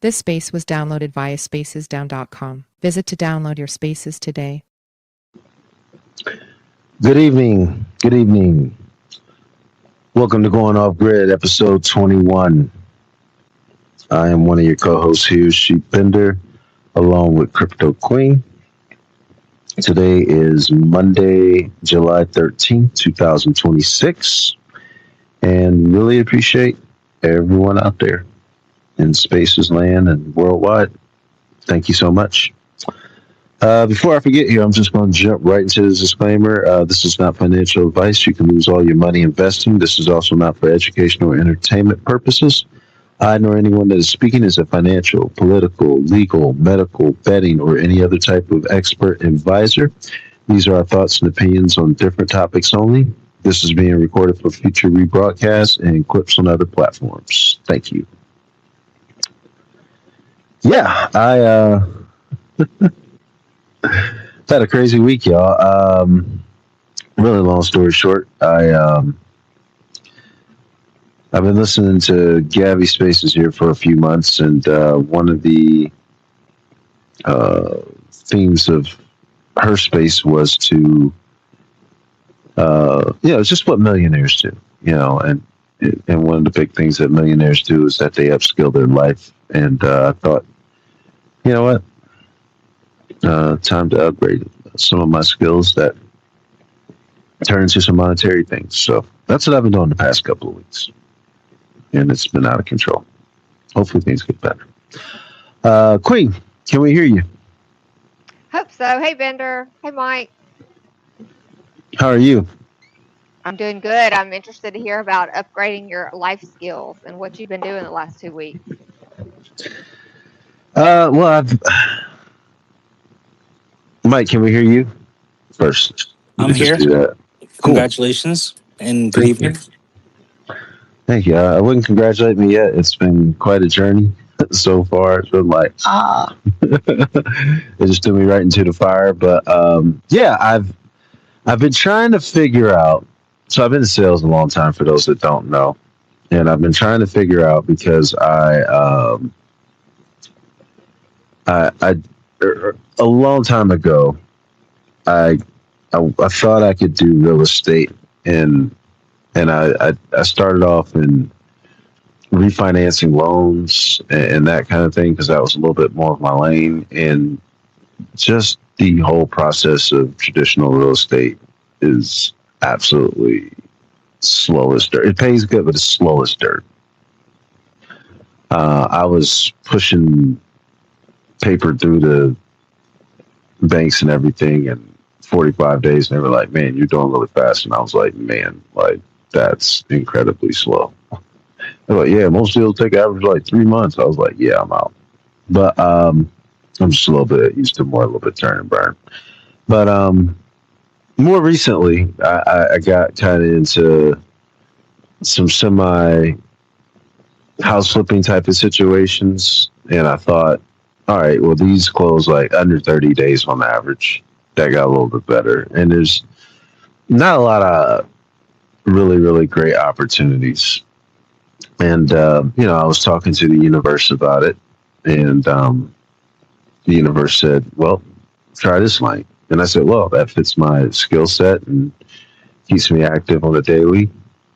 This space was downloaded via spacesdown.com. Visit to download your spaces today. Good evening. Good evening. Welcome to Going Off Grid, episode 21. I am one of your co-hosts here, Sheep Bender, along with Crypto Queen. Today is Monday, July 13th, 2026, and really appreciate everyone out there in spaces, land, and worldwide. Thank you so much. Before I forget here, I'm just going to jump right into the disclaimer. This is not financial advice. You can lose all your money investing. This is also not for educational or entertainment purposes. I nor anyone that is speaking is a financial, political, legal, medical, betting, or any other type of expert advisor. These are our thoughts and opinions on different topics only. This is being recorded for future rebroadcasts and clips on other platforms. Thank you. Yeah, I had a crazy week, y'all. Really long story short, I've been listening to Gabby Spaces here for a few months, and one of the themes of her space was to, just what millionaires do, and one of the big things that millionaires do is that they upskill their life. And I thought, you know what? Time to upgrade some of my skills that turn into some monetary things. So that's what I've been doing the past couple of weeks. And it's been out of control. Hopefully things get better. Queen, can we hear you? Hope so. Hey, Bender. Hey, Mike. How are you? I'm doing good. I'm interested to hear about upgrading your life skills and what you've been doing the last 2 weeks. Mike, can we hear you first? I'm here. Cool. Congratulations and good evening. Thank you. I wouldn't congratulate me yet. It's been quite a journey so far. It's been like, it just threw me right into the fire. But I've been trying to figure out. So I've been in sales a long time, for those that don't know, and I've been trying to figure out because I a long time ago, I thought I could do real estate, and I started off in refinancing loans and that kind of thing because that was a little bit more of my lane. And just the whole process of traditional real estate is absolutely slow as dirt. It pays good, but it's slow as dirt. I was pushing paper through the banks and everything in 45 days, and they were like, man, you're doing really fast. And I was like, man, like, that's incredibly slow. They're like, yeah, most deals take average like 3 months. I was like, yeah, I'm out. But I'm just a little bit used to a little bit turn and burn. But more recently, I got kind of into some semi house flipping type of situations, and I thought, all right, well, these close like under 30 days on average. That got a little bit better. And there's not a lot of really, really great opportunities. And, I was talking to the universe about it. And the universe said, well, try this line. And I said, well, that fits my skill set and keeps me active on a daily.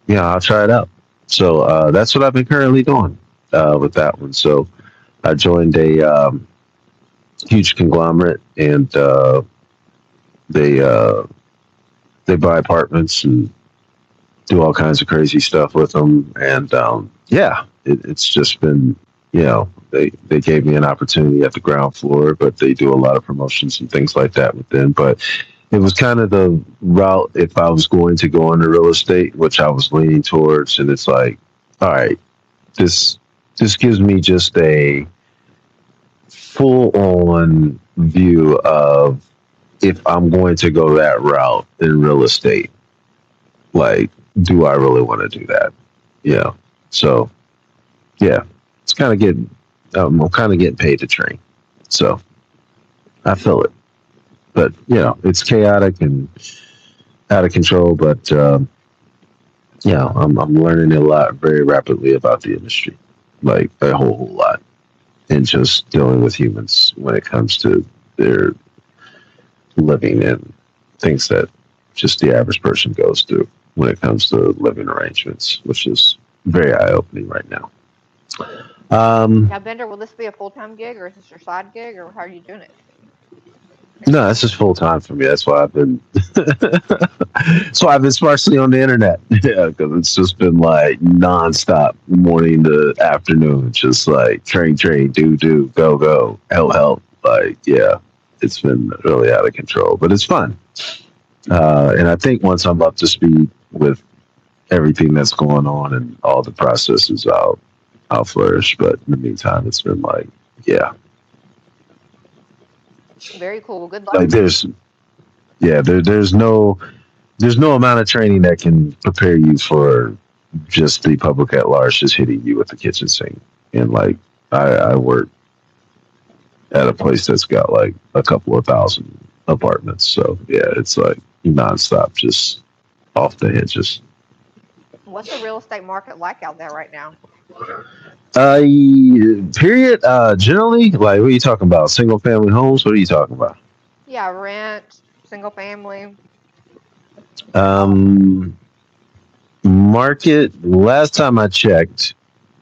Yeah, I'll try it out. So that's what I've been currently doing with that one. So I joined a huge conglomerate, and they buy apartments and do all kinds of crazy stuff with them. And it's just been, they gave me an opportunity at the ground floor, but they do a lot of promotions and things like that with them. But it was kind of the route if I was going to go into real estate, which I was leaning towards. And it's like, all right, this gives me just a full-on view of if I'm going to go that route in real estate, like, do I really want to do that? Yeah. So, yeah, it's kind of getting, I'm kind of getting paid to train. So I feel it. But, it's chaotic and out of control. But, I'm learning a lot very rapidly about the industry, like a whole lot. and just dealing with humans when it comes to their living and things that just the average person goes through when it comes to living arrangements, which is very eye opening right now. Now, Bender, will this be a full-time gig, or is this your side gig, or how are you doing it? No, this is full time for me. That's why I've been. So I've been sparsely on the internet. Yeah, because it's just been like nonstop, morning to afternoon, just like train, do, go, help. Like, yeah, it's been really out of control, but it's fun. And I think once I'm up to speed with everything that's going on and all the processes, I'll flourish. But in the meantime, it's been like, yeah, Very cool. Well, good luck. like there's no amount of training that can prepare you for just the public at large just hitting you with the kitchen sink. And like I work at a place that's got like a couple of thousand apartments, so yeah, it's like nonstop, just off the hinges. What's the real estate market like out there right now? Period. Generally, like, what are you talking about? Single family homes? What are you talking about? Yeah, rent, single family. Market. Last time I checked,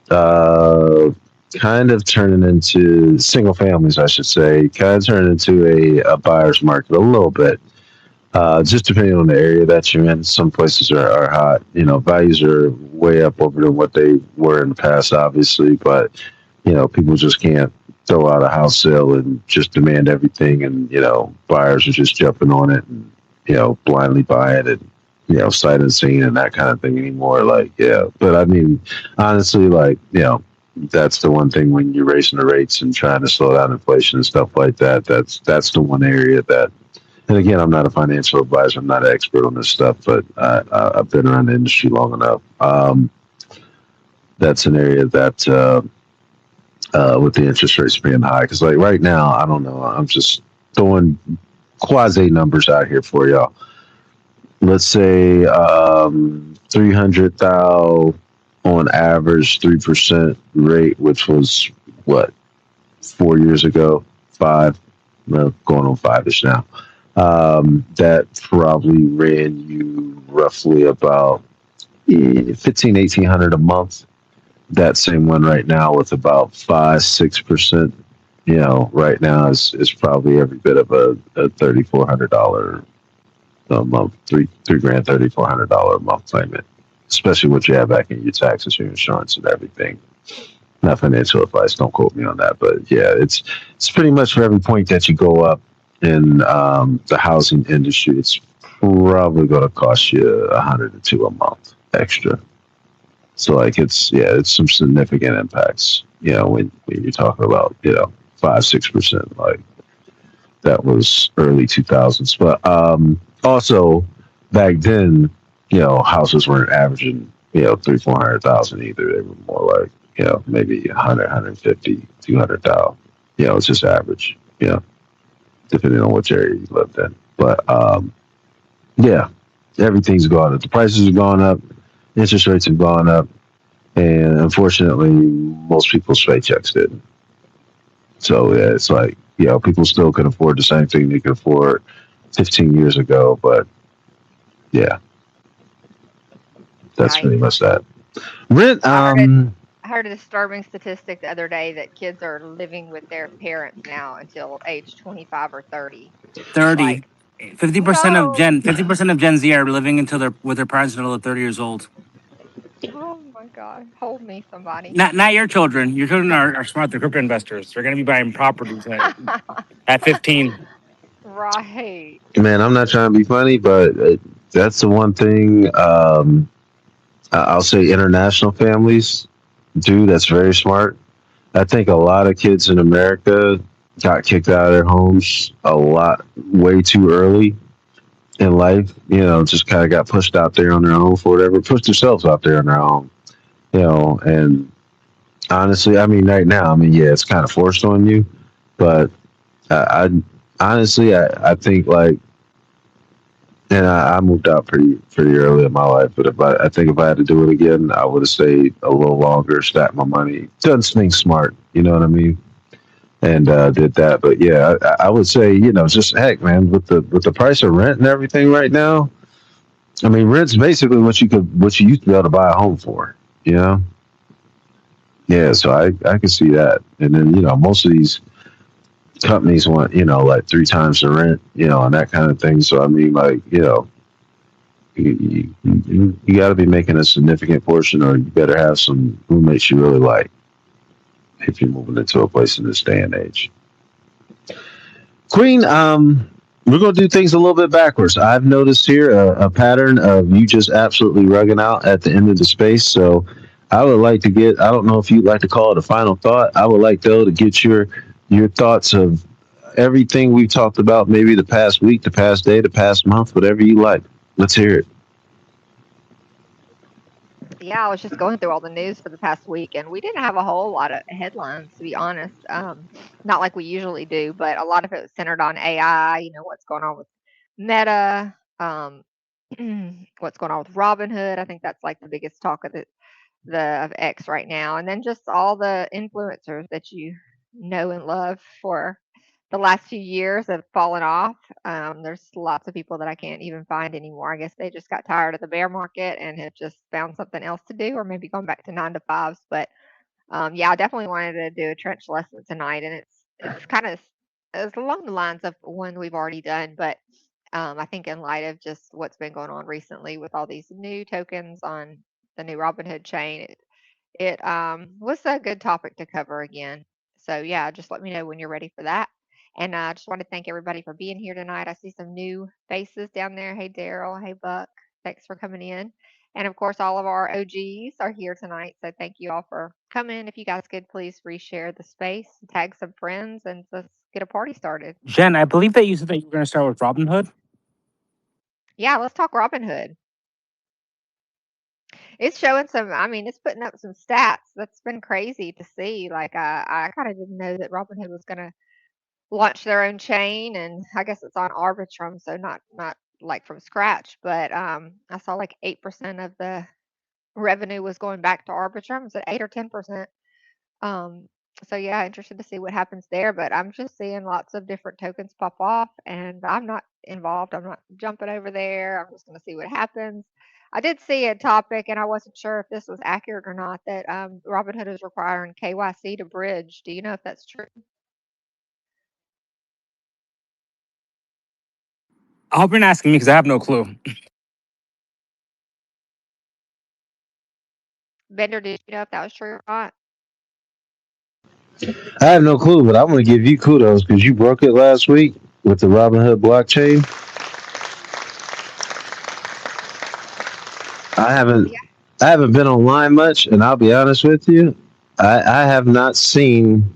kind of turning into single families, I should say. Kind of turning into a buyer's market a little bit. Just depending on the area that you're in. Some places are hot. You know, values are way up over than what they were in the past, obviously. But, you know, people just can't throw out a house sale and just demand everything. And, you know, buyers are just jumping on it and, you know, blindly buy it and, you know, sight unseen and that kind of thing anymore. Like, yeah. But I mean, honestly, like, you know, that's the one thing when you're raising the rates and trying to slow down inflation and stuff like that. That's the one area that. And again, I'm not a financial advisor. I'm not an expert on this stuff, but I've been around the industry long enough. That's an area that, with the interest rates being high, because like right now, I don't know. I'm just throwing quasi numbers out here for y'all. Let's say 300,000 on average, 3% rate, which was what 4 years ago, five, well, going on 5ish now. That probably ran you roughly about 1,800 a month. That same one right now with about 5-6%, you know, right now is probably every bit of a $3,400 a month, three grand, $3,400 a month payment, especially what you have back in your taxes, your insurance, and everything. Not financial advice, don't quote me on that, but yeah, it's pretty much for every point that you go up in the housing industry, it's probably going to cost you $100 to $200 a month extra. So like it's some significant impacts. You know, when you're talking about 5-6%, like that was early 2000s. But also back then, houses weren't averaging 300,000-400,000 either. They were more like maybe 100, 150, 200,000. It's just average. Depending on which area you lived in. But everything's gone up. The prices have gone up, interest rates have gone up, and unfortunately, most people's paychecks didn't. So yeah, it's like people still can afford the same thing they could afford 15 years ago, but yeah, that's pretty much that. Rent. I heard a disturbing statistic the other day that kids are living with their parents now until age 25 or 30. 30. Like, 50% of Gen Z are living with their parents until they're 30 years old. Oh my God. Hold me, somebody. Not your children. Your children are smart. They're crypto investors. They're going to be buying properties at 15. Right. Man, I'm not trying to be funny, but that's the one thing I'll say international families do that's very smart. I think a lot of kids in America got kicked out of their homes way too early in life. Just kind of got pushed out there on their own for whatever, pushed themselves out there on their own. And honestly, right now, it's kind of forced on you, but I honestly think like, and I moved out pretty early in my life, but I think if I had to do it again, I would have stayed a little longer, stacked my money, done things smart. You know what I mean? and did that. But yeah, I would say, just heck, man, with the price of rent and everything right now. I mean, rent's basically what you used to be able to buy a home for. You know. Yeah, so I could see that, and then most of these companies want like three times the rent, and that kind of thing. So I mean, like you got to be making a significant portion, or you better have some roommates you really like if you're moving into a place in this day and age. Queen, we're going to do things a little bit backwards. I've noticed here a pattern of you just absolutely rugging out at the end of the space. So I would like to get, I don't know if you'd like to call it a final thought. I would like, though, to get your thoughts of everything we've talked about, maybe the past week, the past day, the past month, whatever you like. Let's hear it. Yeah, I was just going through all the news for the past week, and we didn't have a whole lot of headlines, to be honest. Not like we usually do, but a lot of it was centered on AI. What's going on with Meta, what's going on with Robinhood. I think that's like the biggest talk of of X right now, and then just all the influencers that you know and love for the last few years have fallen off. There's lots of people that I can't even find anymore. I guess they just got tired of the bear market and have just found something else to do, or maybe gone back to 9 to 5s. But yeah, I definitely wanted to do a trench lesson tonight, and it's kind of it's along the lines of one we've already done, but I think in light of just what's been going on recently with all these new tokens on the new Robinhood chain, it was a good topic to cover again. So yeah, just let me know when you're ready for that. And I just want to thank everybody for being here tonight. I see some new faces down there. Hey Daryl, hey Buck, thanks for coming in. And of course, all of our OGs are here tonight. So thank you all for coming. If you guys could please reshare the space, tag some friends, and let's get a party started. Jen, I believe that you said that you were going to start with Robinhood. Yeah, let's talk Robinhood. It's showing it's putting up some stats. That's been crazy to see. Like, I kind of didn't know that Robinhood was going to launch their own chain, and I guess it's on Arbitrum, so not like from scratch. But I saw like 8% of the revenue was going back to Arbitrum. Is it 8 or 10%? So yeah, interested to see what happens there. But I'm just seeing lots of different tokens pop off, and I'm not involved. I'm not jumping over there. I'm just going to see what happens. I did see a topic, and I wasn't sure if this was accurate or not, that Robinhood is requiring KYC to bridge. Do you know if that's true? I hope you're not asking me because I have no clue. Bender, did you know if that was true or not? I have no clue, but I'm going to give you kudos because you broke it last week with the Robinhood blockchain. I haven't been online much, and I'll be honest with you, I have not seen.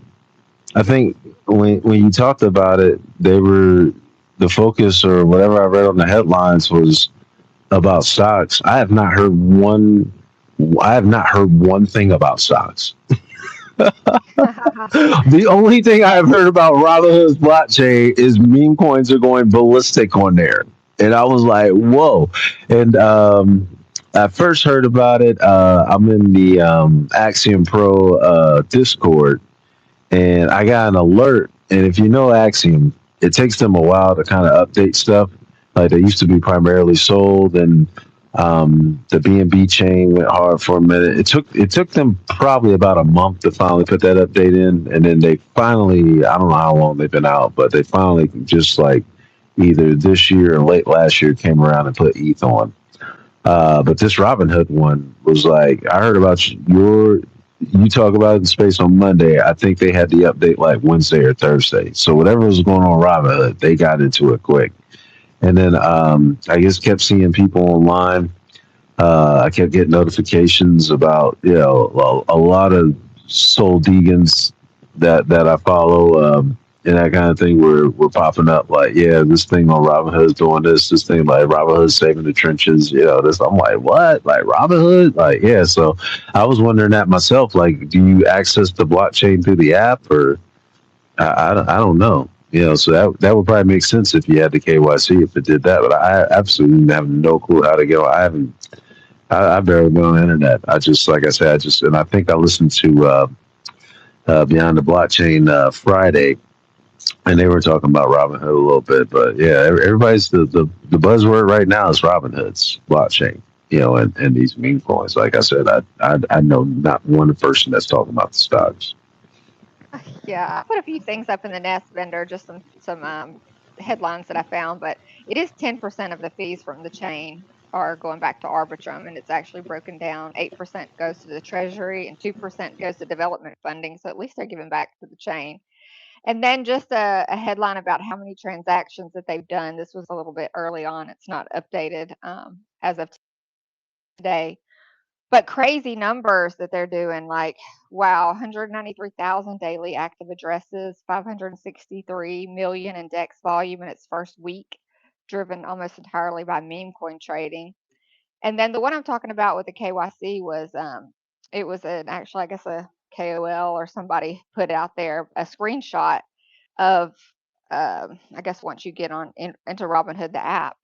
I think when you talked about it, the focus or whatever I read on the headlines was about stocks. I have not heard one thing about stocks. The only thing I've heard about Robinhood's blockchain is meme coins are going ballistic on there, and I was like, whoa. And I first heard about it. I'm in the Axiom Pro Discord, and I got an alert. And if you know Axiom, it takes them a while to kind of update stuff. Like they used to be primarily sold, and the BNB chain went hard for a minute. It took them probably about a month to finally put that update in, and then they finally, I don't know how long they've been out, but they finally just like either this year or late last year came around and put ETH on. But this Robinhood one was like, I heard about you talk about it in space on Monday. I think they had the update like Wednesday or Thursday. So whatever was going on Robinhood, they got into it quick. And then I just kept seeing people online. I kept getting notifications about, a lot of Soul Degans that I follow and that kind of thing were popping up like, yeah, this thing on Robinhood's doing this thing like Robinhood's saving the trenches, this. I'm like, what? Like Robinhood? Like, yeah. So I was wondering that myself. Like, do you access the blockchain through the app or I don't know. So that would probably make sense if you had the KYC if it did that. But I absolutely have no clue how to go. I barely been on the internet. I just, like I said, and I think I listened to Beyond the Blockchain Friday, and they were talking about Robinhood a little bit. But yeah, everybody's the buzzword right now is Robinhood's blockchain. And these meme coins. Like I said, I know not one person that's talking about the stocks. Yeah, I put a few things up in the Nest vendor, just some headlines that I found, but it is 10% of the fees from the chain are going back to Arbitrum, and it's actually broken down. 8% goes to the Treasury, and 2% goes to development funding. So at least they're giving back to the chain. And then just a headline about how many transactions that they've done. This was a little bit early on. It's not updated as of today, but crazy numbers that they're doing, like, wow, 193,000 daily active addresses, 563 million in DEX volume in its first week, driven almost entirely by meme coin trading. And then the one I'm talking about with the KYC was it was actually, I guess, a KOL or somebody put out there a screenshot of I guess once you get into Robinhood the app,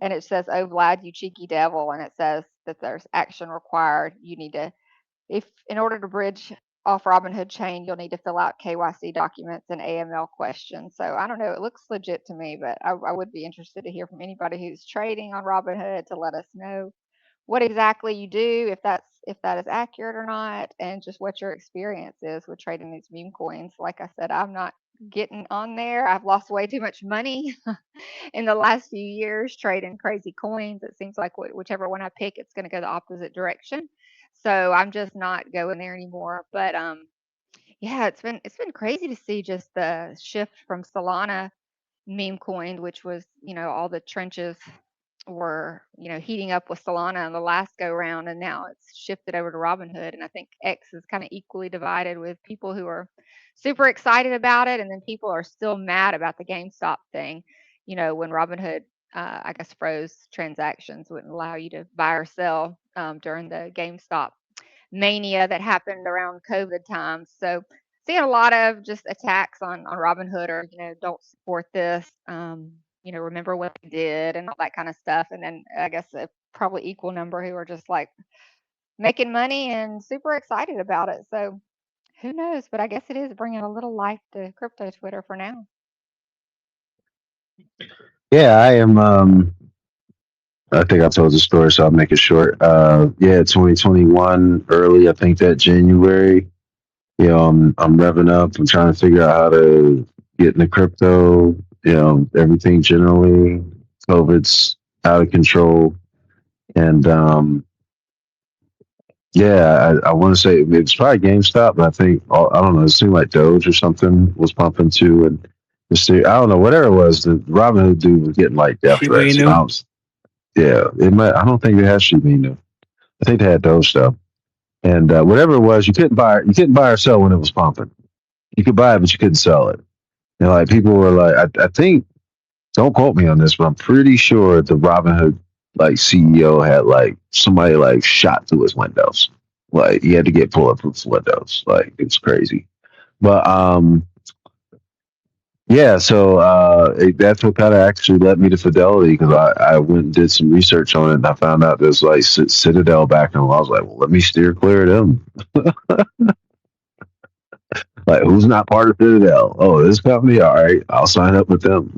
and it says, "Oh Vlad, you cheeky devil," and it says that there's action required. You need to, if in order to bridge off Robinhood chain, you'll need to fill out KYC documents and AML questions. So I don't know, it looks legit to me, but I would be interested to hear from anybody who's trading on Robinhood to let us know what exactly you do, if that is accurate or not, and just what your experience is with trading these meme coins. Like I said, I'm not getting on there. I've lost way too much money in the last few years trading crazy coins. It seems like whichever one I pick, it's going to go the opposite direction. So I'm just not going there anymore. But yeah, it's been crazy to see just the shift from Solana meme coin, which was, all the trenches were, heating up with Solana in the last go round, and now it's shifted over to Robinhood. And I think X is kind of equally divided, with people who are super excited about it, and then people are still mad about the GameStop thing. When Robinhood, I guess, froze transactions, wouldn't allow you to buy or sell during the GameStop mania that happened around COVID times. So seeing a lot of just attacks on Robinhood, or don't support this. Remember what they did and all that kind of stuff. And then I guess a probably equal number who are just like making money and super excited about it. So who knows? But I guess it is bringing a little life to crypto Twitter for now. Yeah, I am. I think I told the story, so I'll make it short. Yeah, 2021 early. I think that January. I'm revving up. I'm trying to figure out how to get into crypto. Everything generally. COVID's out of control, and yeah, I want to say it's probably GameStop, but I think I don't know. It seemed like Doge or something was pumping too, and I don't know, whatever it was. The Robinhood dude was getting like death Shiba threats. Inu? Yeah, it might. I don't think they had Shiba Inu. I think they had Doge stuff, and whatever it was, you couldn't buy. You couldn't buy or sell when it was pumping. You could buy it, but you couldn't sell it. And like people were like, I think, don't quote me on this, but I'm pretty sure the Robinhood like CEO had like somebody like shot through his windows. Like he had to get bulletproof windows. Like it's crazy. But yeah, so that's what kind of actually led me to Fidelity, because I went and did some research on it, and I found out there's like Citadel back, and I was like, well, let me steer clear of them. Like, who's not part of Citadel? Oh, this company? All right, I'll sign up with them.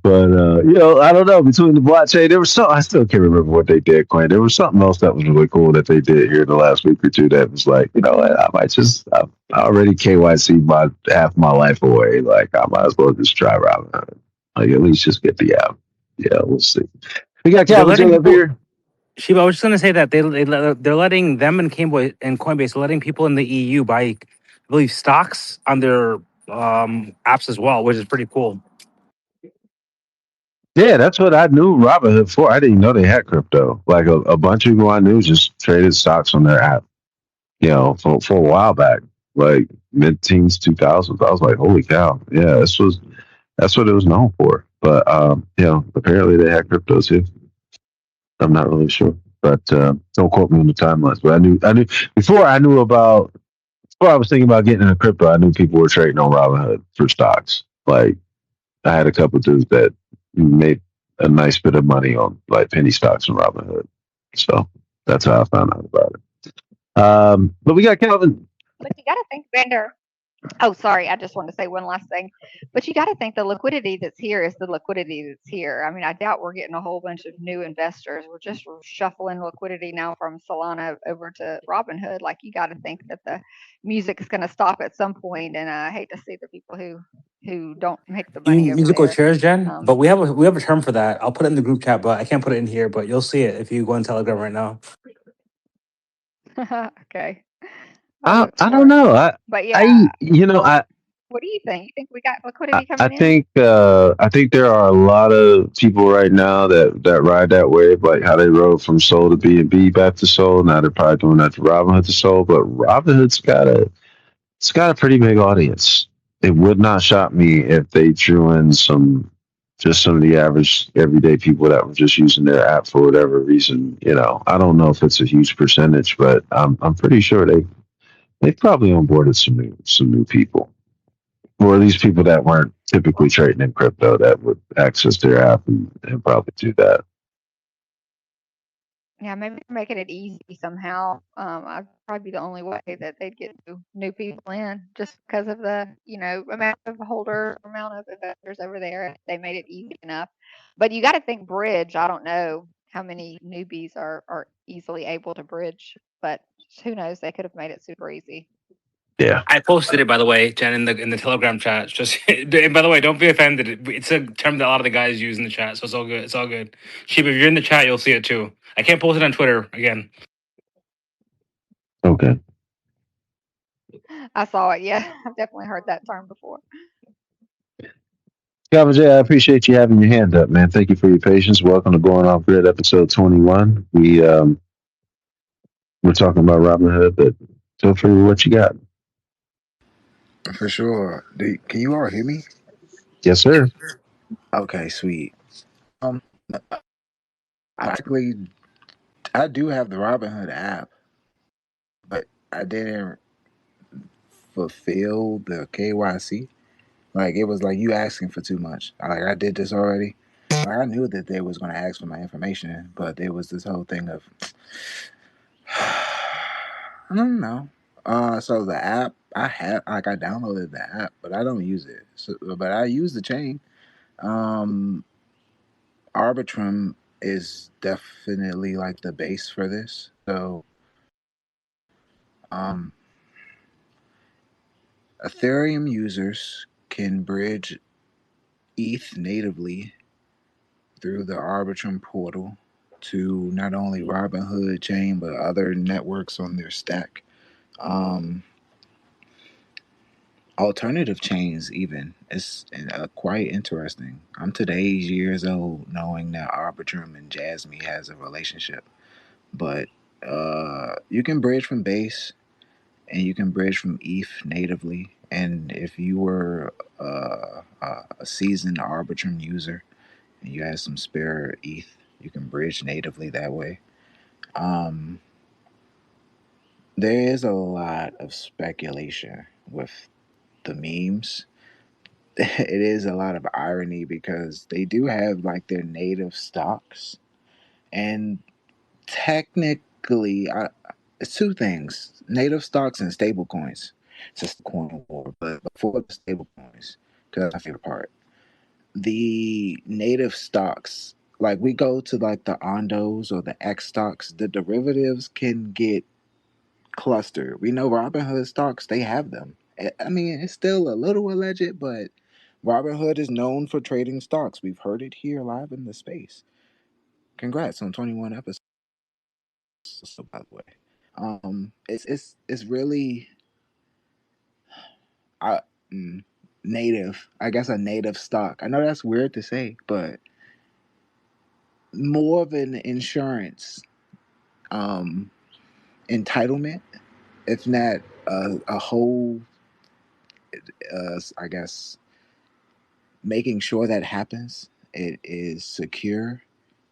But I don't know. Between the blockchain, there was something I still can't remember what they did, Quinn. There was something else that was really cool that they did here in the last week or two. That was like, I might just I already KYC my half my life away. Like, I might as well just try Robinhood. Like, at least just get the app. Yeah, we'll see. We got Captain up here. Shiba, I was just going to say that they're letting them and Coinbase letting people in the EU buy, I believe, stocks on their apps as well, which is pretty cool. Yeah, that's what I knew Robinhood for. I didn't know they had crypto. Like a bunch of people I knew just traded stocks on their app. For a while back, like mid-teens, 2000s. I was like, holy cow! Yeah, that's what it was known for. But apparently they had crypto too. I'm not really sure, but don't quote me on the timelines. But I knew before I was thinking about getting into crypto. I knew people were trading on Robinhood for stocks. Like I had a couple of dudes that made a nice bit of money on like penny stocks and Robinhood. So that's how I found out about it. But we got Calvin. But you got to think, Vander. Oh, sorry. I just wanted to say one last thing. But you got to think the liquidity that's here is the liquidity that's here. I mean, I doubt we're getting a whole bunch of new investors. We're just shuffling liquidity now from Solana over to Robinhood. Like, you got to think that the music is going to stop at some point, and I hate to see the people who don't make the You money mean over musical there. chairs, Jen? But we have a term for that. I'll put it in the group chat, but I can't put it in here. But you'll see it if you go on Telegram right now. Okay, I'll look I for don't it. know. But I, yeah, you know, what do you think? You think we got liquidity I coming in? think I think there are a lot of people right now that ride that wave, like how they rode from Soul to B&B back to Soul. Now they're probably doing that to Robinhood to Soul, but Robinhood's got a pretty big audience. It would not shock me if they drew in some of the average everyday people that were just using their app for whatever reason. I don't know if it's a huge percentage, but I'm pretty sure they probably onboarded some new people, or at least people that weren't typically trading in crypto that would access their app and probably do that. Yeah, maybe making it easy somehow. I'd probably be the only way that they'd get new people in, just because of the amount of amount of investors over there. They made it easy enough, but you got to think bridge. I don't know how many newbies are easily able to bridge, but who knows? They could have made it super easy. Yeah. I posted it, by the way, Jen, in the Telegram chat. Just and by the way, don't be offended. It's a term that a lot of the guys use in the chat, so it's all good. It's all good. Sheep, if you're in the chat, you'll see it too. I can't post it on Twitter again. Okay. I saw it. Yeah, I've definitely heard that term before. Calvin J, I appreciate you having your hand up, man. Thank you for your patience. Welcome to Going Off Grid, episode 21. We're talking about Robinhood, but feel free with what you got. For sure. Can you all hear me? Yes, sir. Okay, sweet. Um, actually, I do have the Robinhood app, but I didn't fulfill the KYC. Like it was like you asking for too much. Like I did this already. Like I knew that they was gonna ask for my information, but there was this whole thing of I don't know. So the app I downloaded the app, but I don't use it. So, but I use the chain. Um, Arbitrum is definitely like the base for this. So, um, Ethereum users can bridge ETH natively through the Arbitrum portal to not only Robinhood chain but other networks on their stack. Um, Alternative chains even it's quite interesting. I'm today's years old knowing that Arbitrum and Jasmy has a relationship, but you can bridge from base and you can bridge from ETH natively. And if you were a seasoned Arbitrum user and you had some spare ETH, you can bridge natively that way. Um, there is a lot of speculation with the memes. It is a lot of irony because they do have like their native stocks, and technically, it's two things: native stocks and stable coins. It's a coin war, but before the stable coins, because that's my favorite part. The native stocks, like we go to like the Ondos or the X stocks, the derivatives can get clustered. We know Robinhood stocks, they have them. I mean, it's still a little alleged, but Robinhood is known for trading stocks. We've heard it here live in the space. Congrats on 21 episodes, by the way. It's really uh, mm, native. I guess a native stock. I know that's weird to say, but more of an insurance um, entitlement, if not a whole, I guess, making sure that happens. It is secure.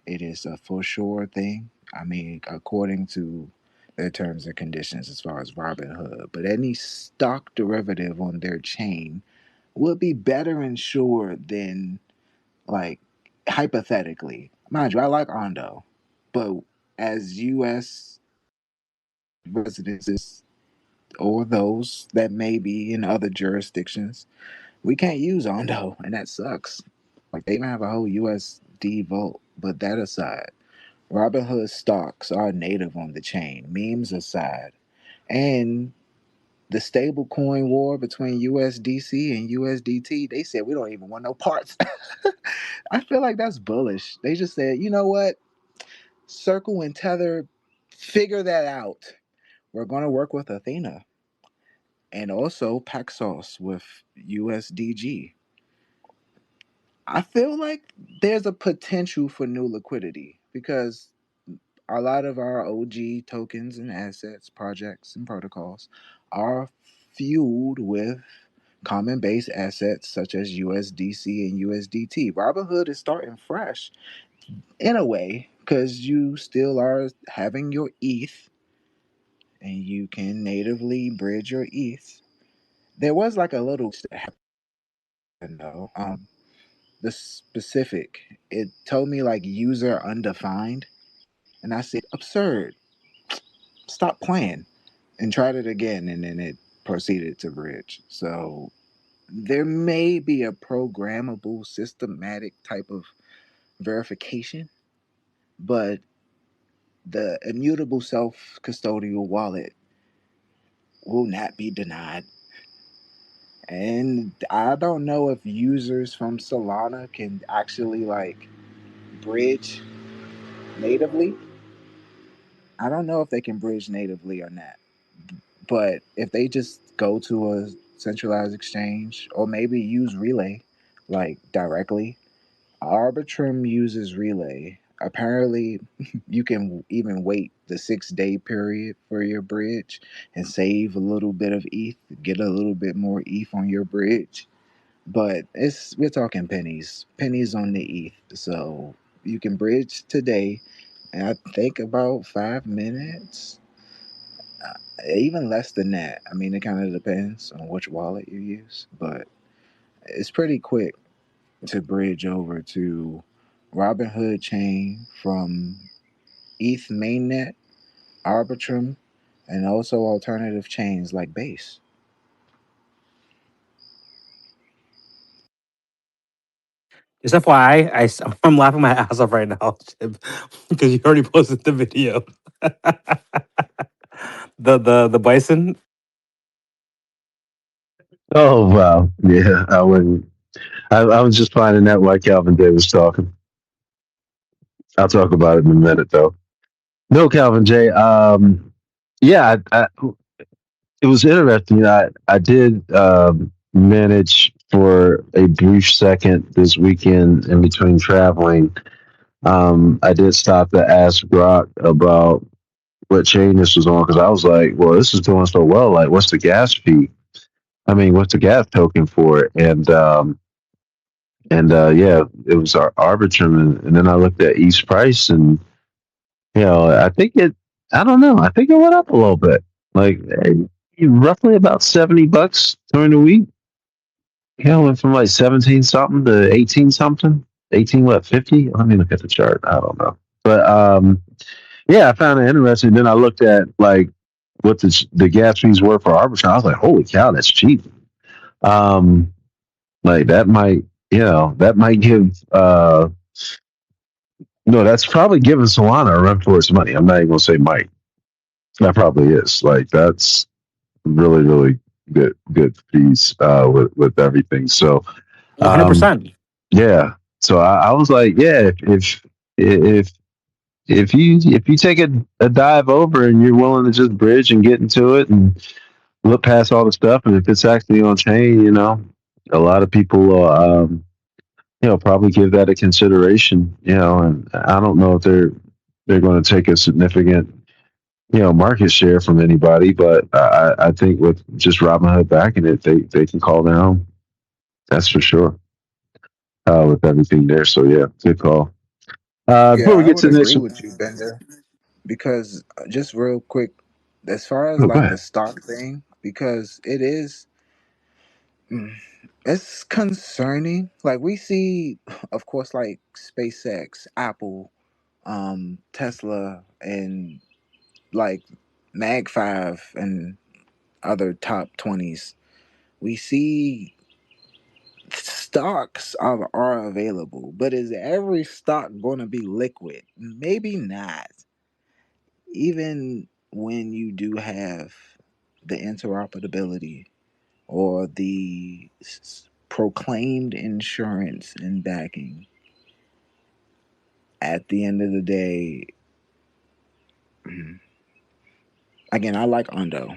It is a for sure thing. I mean, according to their terms and conditions as far as Robinhood, but any stock derivative on their chain would be better insured than, like, hypothetically. Mind you, I like Ondo, but as U.S. residences or those that may be in other jurisdictions, we can't use Ondo, and that sucks. Like they even have a whole USD vault. But that aside, Robinhood stocks are native on the chain, memes aside. And the stable coin war between USDC and USDT, they said we don't even want no parts. I feel like that's bullish. They just said, you know what? Circle and Tether, figure that out. We're going to work with Athena and also Paxos with USDG. I feel like there's a potential for new liquidity because a lot of our OG tokens and assets, projects, and protocols are fueled with common base assets such as USDC and USDT. Robinhood is starting fresh in a way because you still are having your ETH and you can natively bridge your ETH. There was like a little that happened though. The specific, it told me like user undefined, and I said absurd. Stop playing, and tried it again, and then it proceeded to bridge. So there may be a programmable, systematic type of verification, but the immutable self custodial wallet will not be denied. And I don't know if users from Solana can actually like bridge natively. I don't know if they can bridge natively or not. But if they just go to a centralized exchange or maybe use Relay like directly, Arbitrum uses Relay. Apparently, you can even wait the 6 day period for your bridge and save a little bit of ETH, get a little bit more ETH on your bridge. But we're talking pennies, pennies on the ETH. So you can bridge today, and I think about 5 minutes, even less than that. I mean, it kind of depends on which wallet you use, but it's pretty quick to bridge over to Robinhood chain from ETH mainnet, Arbitrum, and also alternative chains like Base. Just FYI, I'm laughing my ass off right now because you already posted the video. The bison. Oh wow, yeah. I wouldn't. I was just finding that while Calvin Day was talking. I'll talk about it in a minute, though. No, Calvin J. Yeah, it was interesting. I did manage for a brief second this weekend in between traveling. I did stop to ask Brock about what chain this was on because I was like, well, this is doing so well. Like, what's the gas fee? I mean, what's the gas token for it? And yeah, it was our Arbitrum, and then I looked at East Price, and I think it. I don't know. I think it went up a little bit, like roughly about $70 during the week. Went from like 17 something to 18 something. 18 what 50? Let me look at the chart. I don't know, but yeah, I found it interesting. Then I looked at like what the gas fees were for Arbitrum. I was like, holy cow, that's cheap. Um, like that might that might give no, that's probably giving Solana a run for its money. I'm not even gonna say might. That probably is. Like that's really, really good fees with everything. So 100%. yeah. So I was like, yeah, if if you take a dive over and you're willing to just bridge and get into it and look past all the stuff, and if it's actually on chain, a lot of people will probably give that a consideration, and I don't know if they're going to take a significant, market share from anybody, but I think with just Robinhood backing it, they can call their own. That's for sure. With everything there, so yeah, good call. Before Yeah, we I get would to the next agree one, with you, Bender, because just real quick, as far as oh, go like the ahead. stock thing, because it is, mm, it's concerning. Like we see, of course, like SpaceX, Apple, Tesla, and like Mag 5 and other top 20s, we see stocks are available, but is every stock going to be liquid? Maybe not. Even when you do have the interoperability or the proclaimed insurance and backing, at the end of the day, again, I like Ondo.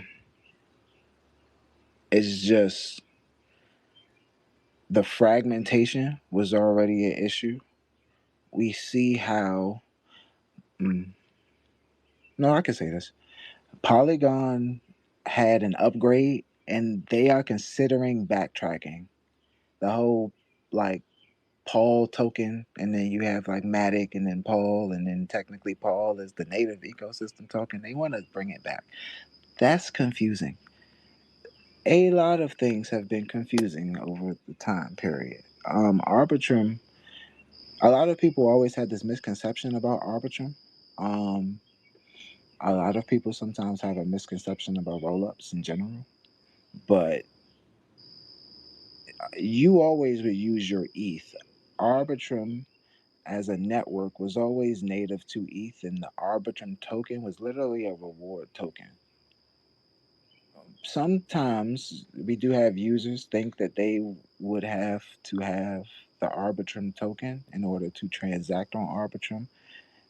It's just the fragmentation was already an issue. We see how, mm, no, I can say this. Polygon had an upgrade and they are considering backtracking. The whole like Paul token, and then you have like Matic and then Paul, and then technically Paul is the native ecosystem token. They want to bring it back. That's confusing. A lot of things have been confusing over the time period. Arbitrum, a lot of people always had this misconception about Arbitrum. Um, a lot of people sometimes have a misconception about rollups in general, but you always would use your ETH. Arbitrum as a network was always native to ETH, and the Arbitrum token was literally a reward token. Sometimes we do have users think that they would have to have the Arbitrum token in order to transact on Arbitrum,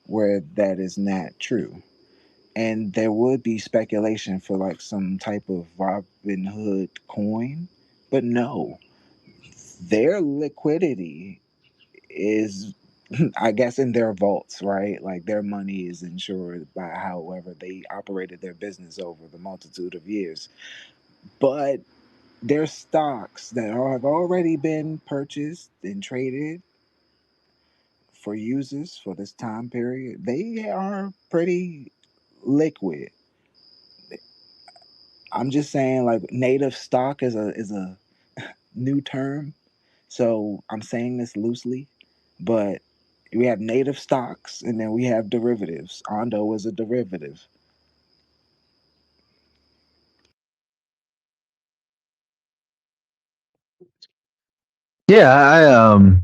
where that is not true. And there would be speculation for like some type of Robinhood coin, but no, their liquidity is I guess in their vaults, right? Like their money is insured by however they operated their business over the multitude of years. But their stocks that have already been purchased and traded for users for this time period, they are pretty liquid. I'm just saying like native stock is a new term. So I'm saying this loosely, but we have native stocks and then we have derivatives. Ondo is a derivative. Yeah, I don't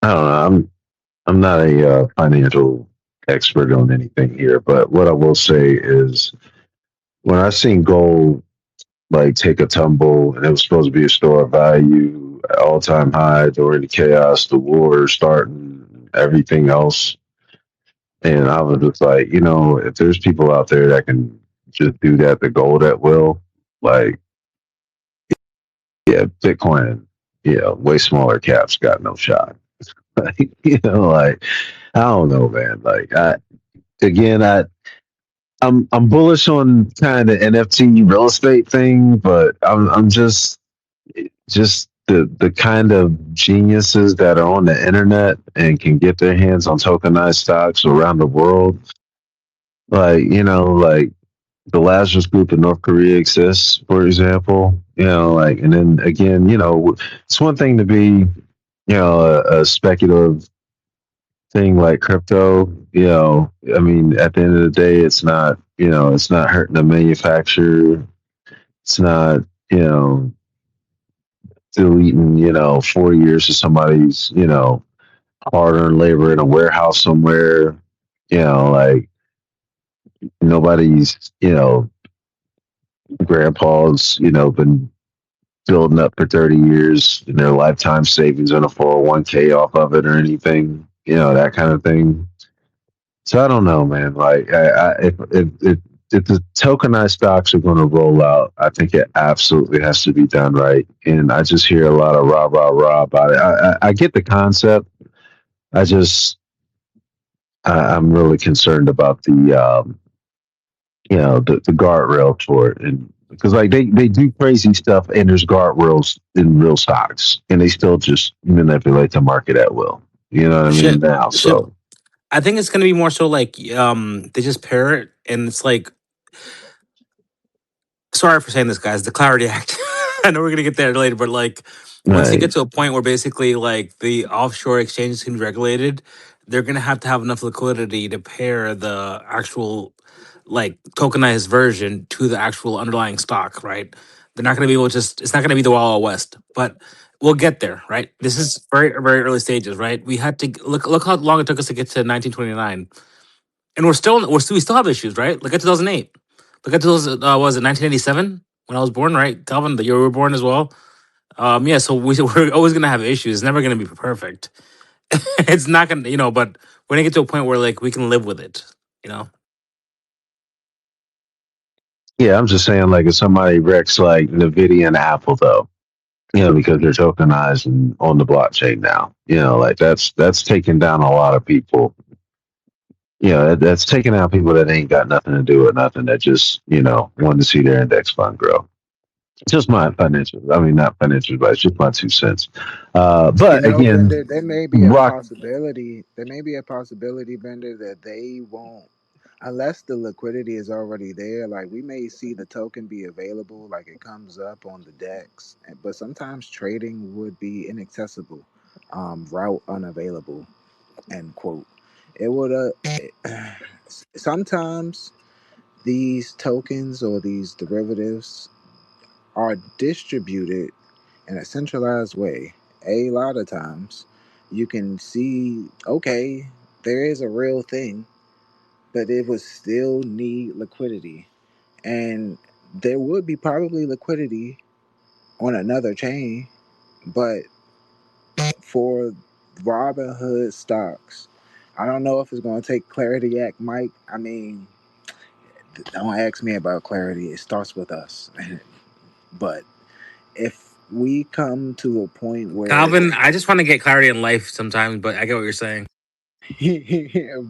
know. I'm not a financial expert on anything here, but what I will say is when I seen gold like take a tumble and it was supposed to be a store of value, all time high during the chaos, the war starting, everything else, and I was just like, if there's people out there that can just do that to gold at will, like, yeah, Bitcoin, yeah, way smaller caps got no shot. Like, like I don't know, man. Like again, I'm bullish on kind of NFT real estate thing, but I'm just the kind of geniuses that are on the internet and can get their hands on tokenized stocks around the world. Like, like the Lazarus Group in North Korea exists, for example. Like, and then again, it's one thing to be, a speculative thing like crypto. I mean, at the end of the day, it's not hurting the manufacturer. It's not, you know, deleting, 4 years of somebody's, hard earned labor in a warehouse somewhere. Like nobody's, grandpa's, been building up for 30 years in their lifetime savings on a 401k off of it or anything, that kind of thing. So I don't know, man. Like, if the tokenized stocks are going to roll out, I think it absolutely has to be done right. And I just hear a lot of rah rah rah about it. I get the concept. I just I'm really concerned about the guardrail for it, and because like they do crazy stuff, and there's guardrails in real stocks, and they still just manipulate the market at will. You know what I mean? Shit, Now, shit. so I think it's gonna be more so like they just pair it, and it's like, sorry for saying this, guys, the Clarity Act. I know we're gonna get there later, but like once you right. get to a point where basically like the offshore exchanges can be regulated, they're gonna have to have enough liquidity to pair the actual like tokenized version to the actual underlying stock, right? They're not going to be able to just, it's not going to be the Wild Wild West, but we'll get there, right? This is very early stages, right? We had to look how long it took us to get to 1929, and we still have issues, right? Look at 2008. Look at 2000, was it 1987 when I was born, right? Calvin, the year we were born as well. Yeah, so we're always gonna have issues. It's never gonna be perfect. It's not gonna, but we're gonna get to a point where like we can live with it, you know. Yeah, I'm just saying, like, if somebody wrecks like Nvidia and Apple, though, because they're tokenized and on the blockchain now, like that's taking down a lot of people. That's taking out people that ain't got nothing to do with nothing, that just want to see their index fund grow. Just my financial, I mean, not financial advice, just my 2 cents. But again, Bender, there may be a rock. possibility. There may be a possibility, Bender, that they won't, unless the liquidity is already there. Like we may see the token be available, like it comes up on the DEX, but sometimes trading would be inaccessible, route unavailable. End quote. It would. Sometimes these tokens or these derivatives are distributed in a centralized way. A lot of times you can see, okay, there is a real thing, but it would still need liquidity. And there would be probably liquidity on another chain, but for Robinhood stocks, I don't know if it's going to take Clarity Act, Mike. I mean, don't ask me about Clarity. It starts with us. But if we come to a point where Calvin, I just want to get clarity in life sometimes, but I get what you're saying.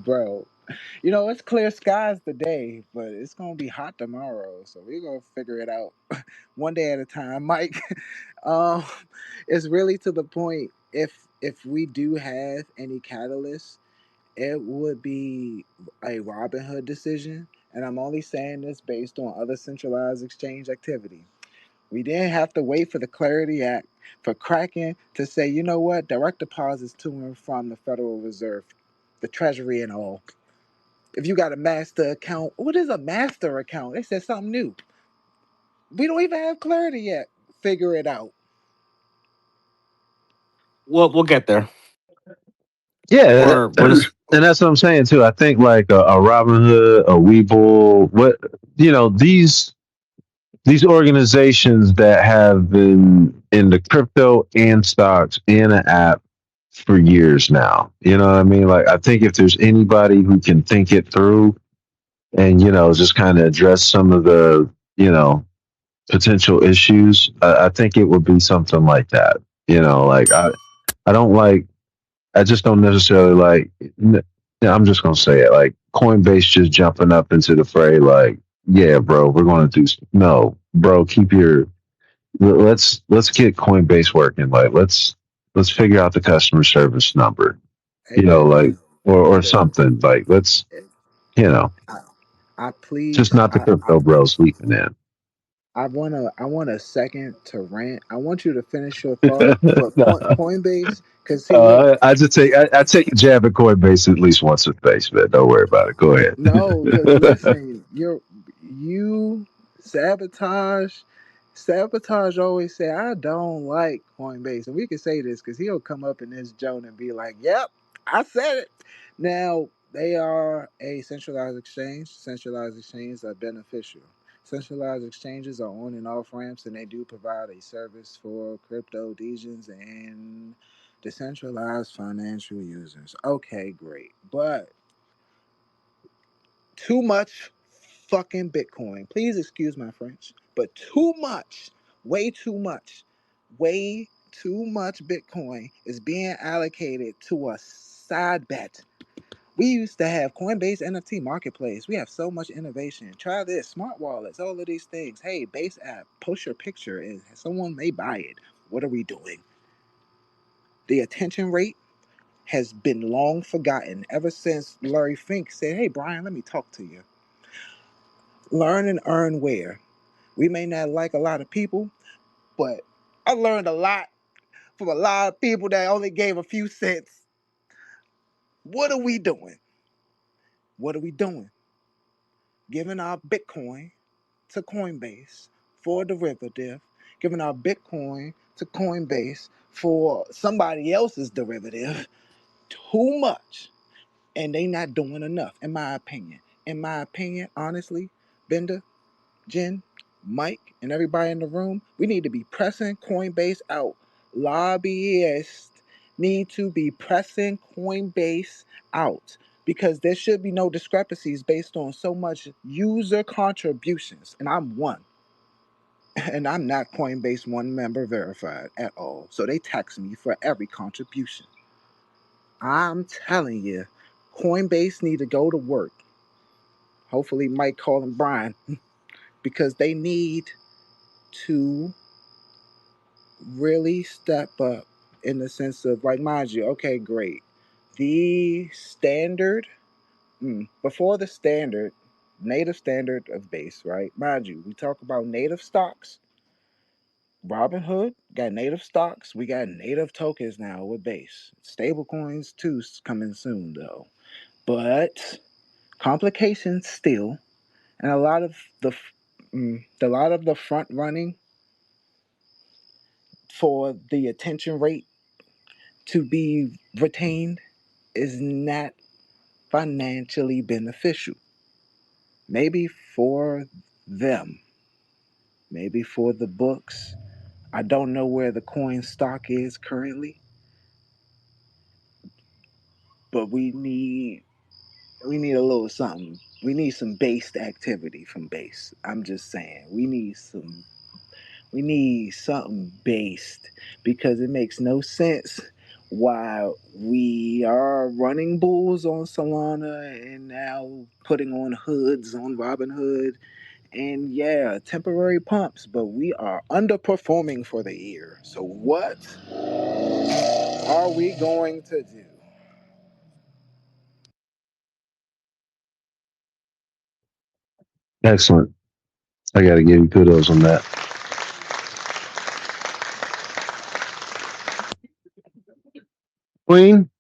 bro, it's clear skies today, but it's gonna be hot tomorrow, so we're gonna figure it out one day at a time, Mike. um it's really to the point, if we do have any catalyst, it would be a Robinhood decision, and I'm only saying this based on other centralized exchange activity. We didn't have to wait for the Clarity Act for Kraken to say, you know what, direct deposits to and from the Federal Reserve, the Treasury, and all. If you got a master account, what is a master account? They said something new. We don't even have Clarity yet. Figure it out. We'll get there. Yeah, We're just and that's what I'm saying too. I think like a Robinhood, a Webull, these organizations that have been in the crypto and stocks and an app for years now. You know what I mean? Like, I think if there's anybody who can think it through and just kind of address some of the potential issues, I think it would be something like that. Like I don't like. I just don't necessarily like. I'm just gonna say it. Like Coinbase just jumping up into the fray. Like, yeah, bro, we're going to do. No, bro, keep your. Let's get Coinbase working. Like, let's figure out the customer service number. Hey, Bender. Like, or Bender. something. Like, let's. You know, I, I just please. not the crypto bro sleeping in. I want a second to rant. I want you to finish your thought. But Coinbase, because see, look, I take a jab at Coinbase at least once a face, man. Don't worry about it. Go ahead. no, because listen, you sabotage. Sabotage always say, I don't like Coinbase. And we can say this because he'll come up in this joint and be like, yep, I said it. Now, they are a centralized exchange. Centralized exchanges are beneficial. Centralized exchanges are on and off ramps, and they do provide a service for crypto degens and decentralized financial users. Okay, great. But too much fucking Bitcoin. Please excuse my French, but too much, way too much Bitcoin is being allocated to a side bet. We used to have Coinbase NFT Marketplace. We have so much innovation. Try this, smart wallets, all of these things. Hey, Base app, post your picture and someone may buy it. What are we doing? The attention rate has been long forgotten ever since Larry Fink said, hey, Brian, let me talk to you. Learn and earn where? We may not like a lot of people, but I learned a lot from a lot of people that only gave a few cents. What are we doing? What are we doing? giving our Bitcoin to Coinbase for a derivative, giving our Bitcoin to Coinbase for somebody else's derivative, too much. And they not doing enough, in my opinion. In my opinion, honestly, Bender, Jen, Mike, and everybody in the room, we need to be pressing Coinbase out. Lobbyists need to be pressing Coinbase out because there should be no discrepancies based on so much user contributions. And I'm one. And I'm not Coinbase one member verified at all. So they tax me for every contribution. I'm telling you, Coinbase need to go to work. Hopefully Mike call him Brian because they need to really step up in the sense of, like, mind you, okay, great. The standard, before the standard, native standard of base, right? Mind you, we talk about native stocks. Robinhood got native stocks. We got native tokens now with base. Stablecoins too coming soon though. But complications still, and a lot of the front running for the attention rate to be retained is not financially beneficial. Maybe for them, maybe for the books. I don't know where the coin stock is currently, but we need a little something. We need some based activity from base. I'm just saying, we need something based because it makes no sense why we are running bulls on Solana and now putting on hoods on Robinhood and yeah, temporary pumps, but we are underperforming for the year. So what are we going to do? Excellent. I got to give you kudos on that. Queen,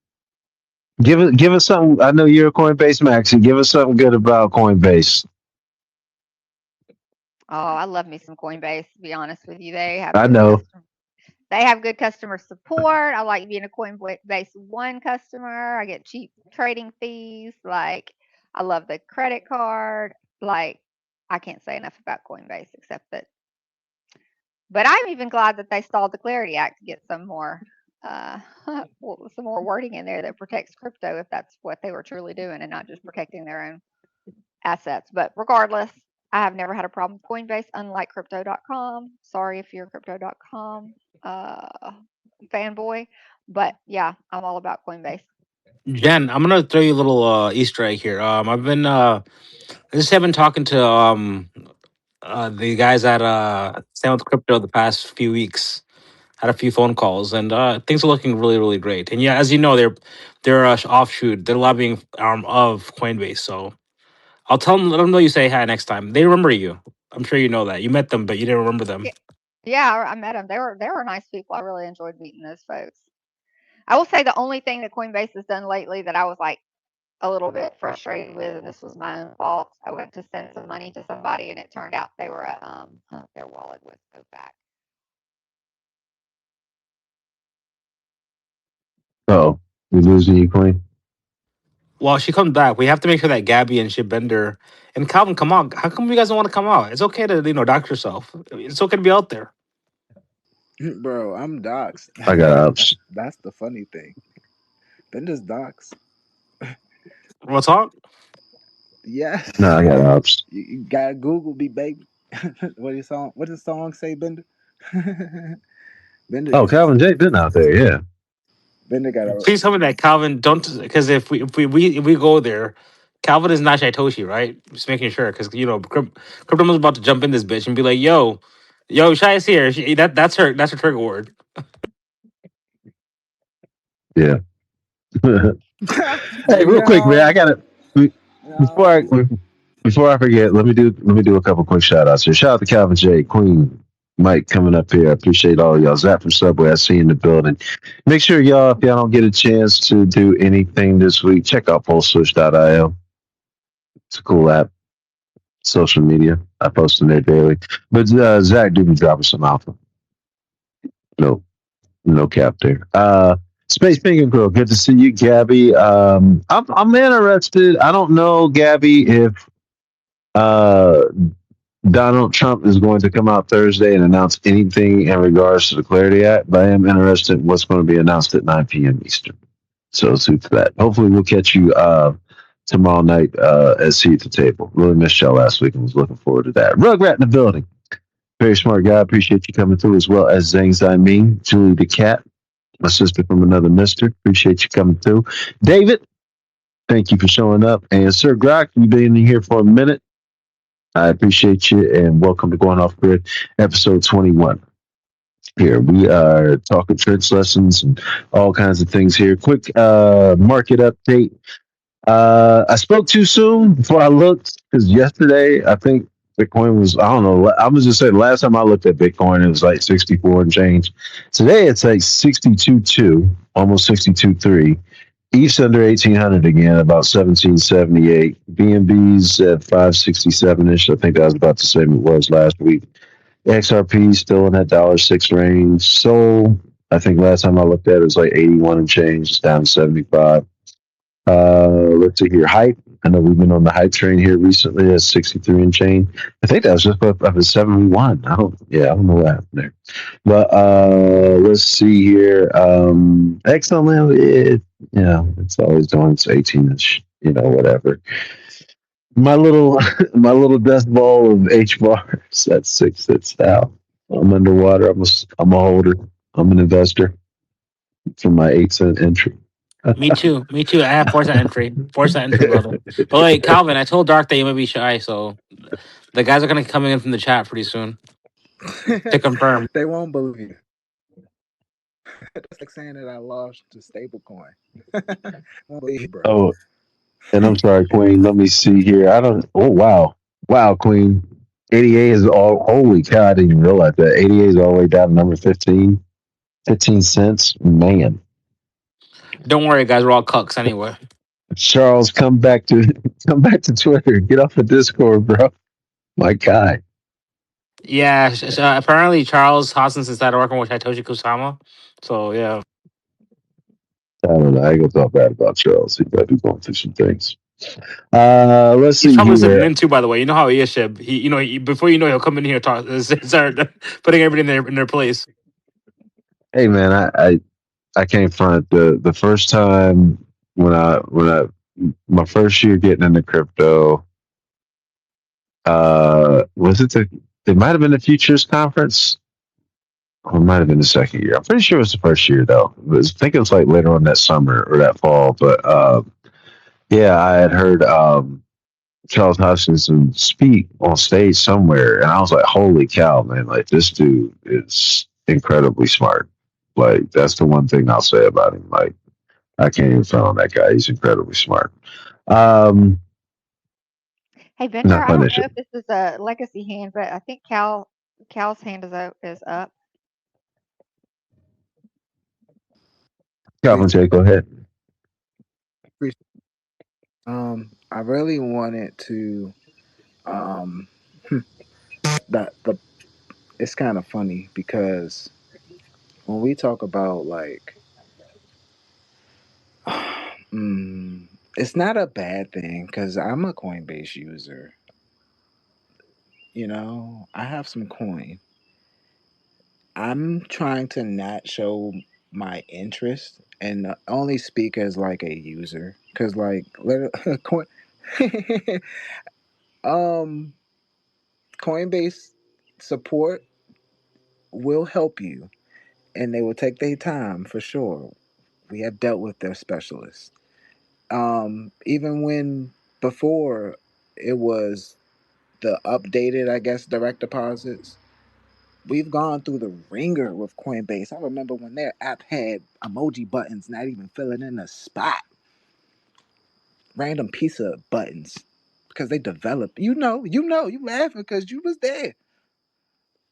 give us something. I know you're a Coinbase maxi. Give us something good about Coinbase. Oh, I love me some Coinbase, to be honest with you. I know. They have good customer support. I like being a Coinbase One customer. I get cheap trading fees. Like, I love the credit card. Like, I can't say enough about Coinbase except that. But I'm even glad that they stalled the Clarity Act to get some more some more wording in there that protects crypto if that's what they were truly doing and not just protecting their own assets. But regardless, I have never had a problem with Coinbase, unlike Crypto.com. Sorry if you're a Crypto.com fanboy, but yeah, I'm all about Coinbase. Jen, I'm gonna throw you a little Easter egg here. I just have been talking to the guys at Stand with Crypto the past few weeks. Had a few phone calls, and things are looking really, really great. And yeah, as you know, they're offshoot. They're lobbying arm of Coinbase. So I'll let them know you say hi next time. They remember you. I'm sure you know that. You met them, but you didn't remember them. Yeah, I met them. They were nice people. I really enjoyed meeting those folks. I will say the only thing that Coinbase has done lately that I was like a little bit frustrated with, and this was my own fault. I went to send some money to somebody, and it turned out they were their wallet was OFAC. Oh, we losing you, Queen. Well, she comes back. We have to make sure that Gabby and Ship Bender and Calvin come out. How come you guys don't want to come out? It's okay to dox yourself. It's okay to be out there. Bro, I'm doxxed. I got ups. That's the funny thing. Bender's doxxed. What's up? Yes. No, I got ups. You gotta Google me, baby. What does the song say, Bender? Bender. Oh, Calvin J been out there, yeah. Bender got a. Please tell me that Calvin don't, because if we go there, Calvin is not Shaitoshi, right? Just making sure, because Crypto was about to jump in this bitch and be like, yo, Shai is here. That's her trigger word. Yeah. Hey, real quick, man. I gotta before I forget. Let me do a couple quick shout outs here. Shout out to Calvin J, Queen, Mike coming up here. I appreciate all y'all. Zap from Subway, I see you in the building. Make sure y'all, if y'all don't get a chance to do anything this week, check out PulseSwitch.io. It's a cool app. social media. I post in there daily. But Zach do be dropping some alpha. No, no cap there. Space Penguin Girl, good to see you, Gabby. I'm interested. I don't know, Gabby, if uh Donald Trump is going to come out Thursday and announce anything in regards to the Clarity Act, but I am interested in what's going to be announced at 9 p.m. Eastern. So suits that. Hopefully, we'll catch you tomorrow night at Seat at the Table. Really missed y'all last week and was looking forward to that. Rugrat in the building. Very smart guy. Appreciate you coming through, as well as Zhang Zai Julie the Cat, my sister from another mister. Appreciate you coming through. David, thank you for showing up. And Sir Grok, you've been in here for a minute. I appreciate you and welcome to Going Off Grid, episode 21. Here we are talking church lessons and all kinds of things here. Quick market update. I spoke too soon before I looked because yesterday I think Bitcoin was, I don't know, I was just saying last time I looked at Bitcoin it was like 64 and change. Today it's like 62.2, almost 62.3. ETH's under 1800 again, about 1778. BNB's at 567ish. I think that was about the same it was last week. XRP still in that $1.06 range. So I think last time I looked at it, it was like 81 and change. It's down to 75. Let's see here. Hype. I know we've been on the hype train here recently at 63 and change. I think that was just up at 71. I don't know what happened there. But let's see here. XLM, it's always doing its 18-inch, whatever. My little my little death ball of H bars at 6 sits out. I'm underwater. I'm a holder. I'm an investor for my 8-cent entry. Me too. Me too. I have 4-cent entry. 4-cent entry, brother. But wait, Calvin, I told Dark that you might be shy, so the guys are gonna come in from the chat pretty soon to confirm. They won't believe you. That's like saying that I lost to stablecoin. Won't believe you, bro. Oh, and I'm sorry, Queen. Let me see here. Wow, Queen. 88 is all. Holy cow! I didn't even realize that. 88 is all the way down to number 15. 15 cents, man. Don't worry, guys. We're all cucks anyway. Charles, come back to Twitter. Get off the Discord, bro. My guy. Yeah. So apparently, Charles Hoskins started working with Satoshi Kusama. So yeah. I don't know. I ain't gonna talk bad about Charles. He might be going through some things. Let's see He's probably here. listening in too. By the way, you know how he is, Shib. Before you know, he'll come in here and start putting everything in their place. Hey, man, I came front the first time when I my first year getting into crypto. Was it it might have been the Futures Conference, or it might have been the second year. I'm pretty sure it was the first year though. I think it was like later on that summer or that fall. But yeah, I had heard Charles Hoskinson speak on stage somewhere, and I was like, "Holy cow, man! Like this dude is incredibly smart." Like that's the one thing I'll say about him. Like I can't even front on that guy. He's incredibly smart. Hey, Vendor, Not I don't know punishing. if this is a legacy hand, but I think Cal's hand is up. Calvin J, go ahead. I really wanted to it's kind of funny because when we talk about like it's not a bad thing because I'm a Coinbase user. I have some coin. I'm trying to not show my interest and only speak as like a user because like coin Coinbase support will help you and they will take their time for sure. We have dealt with their specialists. Even when before it was the updated, I guess, direct deposits, we've gone through the ringer with Coinbase. I remember when their app had emoji buttons not even filling in a spot, random piece of buttons because they developed. You laughing because you was there.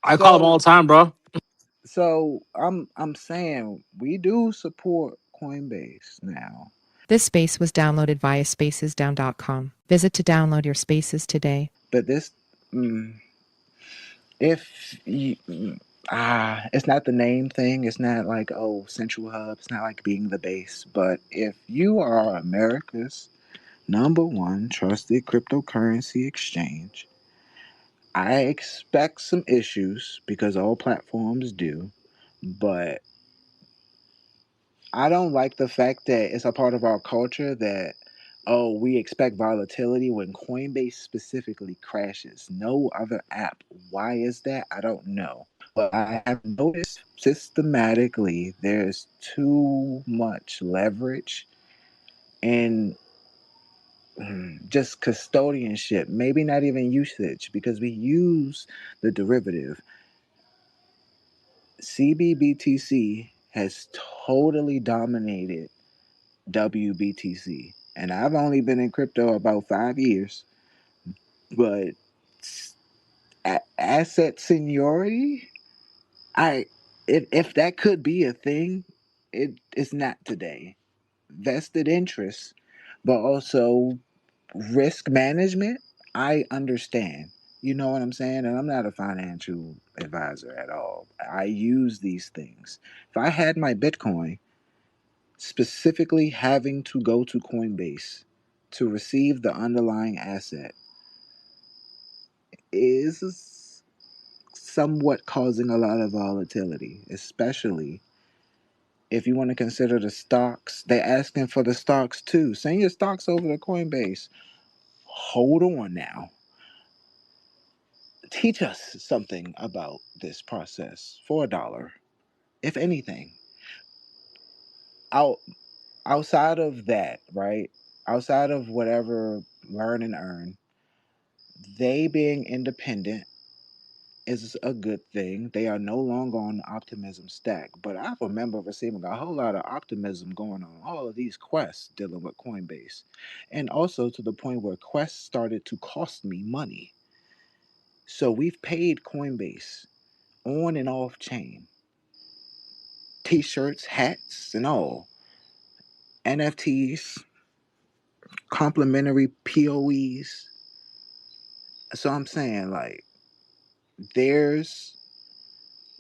I call him all the time, bro. So I'm saying we do support Coinbase now. This space was downloaded via spacesdown.com. Visit to download your spaces today. But this, if you, it's not the name thing. It's not like, oh, Central Hub. It's not like being the base. But if you are America's #1 trusted cryptocurrency exchange, I expect some issues because all platforms do. But I don't like the fact that it's a part of our culture that, oh, we expect volatility when Coinbase specifically crashes. No other app. Why is that? I don't know. But I have noticed systematically there's too much leverage and just custodianship, maybe not even usage, because we use the derivative. CBBTC has totally dominated WBTC. And I've only been in crypto about 5 years, but asset seniority, I if that could be a thing, it's not today. Vested interest, but also risk management, I understand. You know what I'm saying? And I'm not a financial advisor at all. I use these things. If I had my Bitcoin specifically having to go to Coinbase to receive the underlying asset is somewhat causing a lot of volatility, especially if you want to consider the stocks. They're asking for the stocks too. Send your stocks over to Coinbase. Hold on now. Teach us something about this process for $1, if anything. Out outside of that, right? Outside of whatever learn and earn, they being independent is a good thing. They are no longer on the optimism stack. But I remember receiving a whole lot of optimism going on all of these quests dealing with Coinbase. And also to the point where quests started to cost me money. So we've paid Coinbase on and off chain. T-shirts, hats, and all. NFTs, complimentary POEs. So I'm saying, like, there's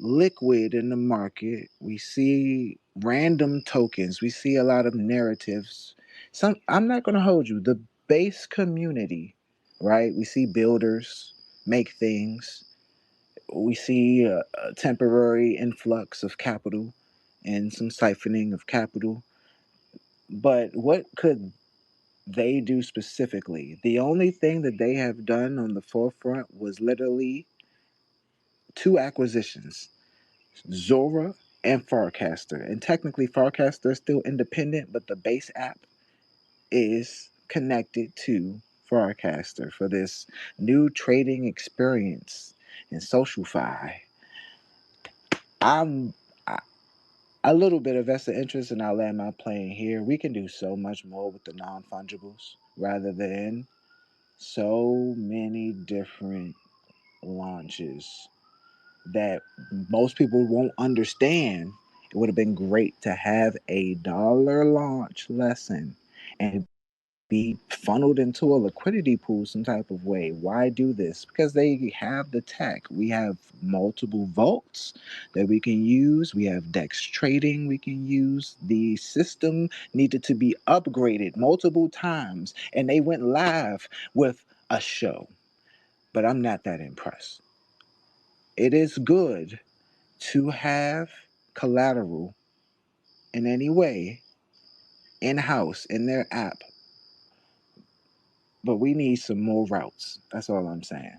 liquid in the market. We see random tokens. We see a lot of narratives. I'm not going to hold you. The base community, right? We see builders make things. We see a temporary influx of capital and some siphoning of capital. But what could they do specifically? The only thing that they have done on the forefront was literally 2 acquisitions, Zora and Farcaster. And technically Farcaster is still independent, but the base app is connected to Farcaster for this new trading experience in SocialFi. I'm a little bit of vested interest, and I'll land my plane here. We can do so much more with the non-fungibles rather than so many different launches that most people won't understand. It would have been great to have a dollar launch lesson and be funneled into a liquidity pool some type of way. Why do this? Because they have the tech. We have multiple vaults that we can use. We have DEX trading we can use. The system needed to be upgraded multiple times, and they went live with a show. But I'm not that impressed. It is good to have collateral in any way in-house in their app, but we need some more routes. That's all I'm saying.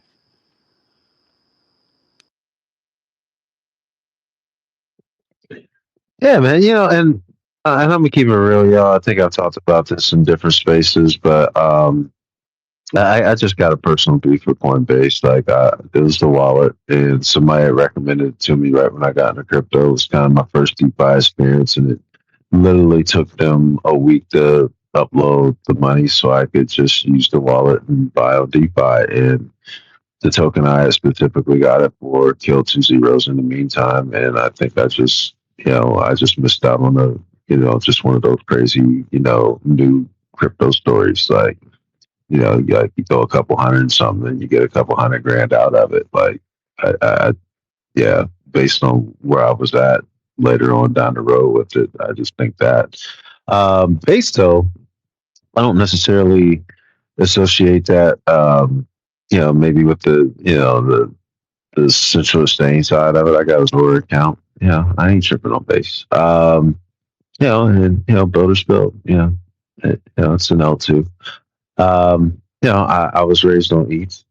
Yeah, man. And I'm gonna keep it real, y'all. I think I've talked about this in different spaces, but I just got a personal beef with Coinbase. Like, it was the wallet, and somebody had recommended it to me right when I got into crypto. It was kind of my first DeFi experience, and it literally took them a week to upload the money so I could just use the wallet and buy on DeFi. And the token I specifically got it for killed 2 zeros in the meantime, and I think I just missed out on just one of those crazy, new crypto stories. Like, you throw a couple hundred and something, and you get a couple $100,000 out of it. Like, yeah, based on where I was at later on down the road with it, I just think that. Base though, I don't necessarily associate that. Maybe with the central exchange side of it. I got a Zora account. I ain't tripping on base. And builders built. It's an L2. I was raised on ETH.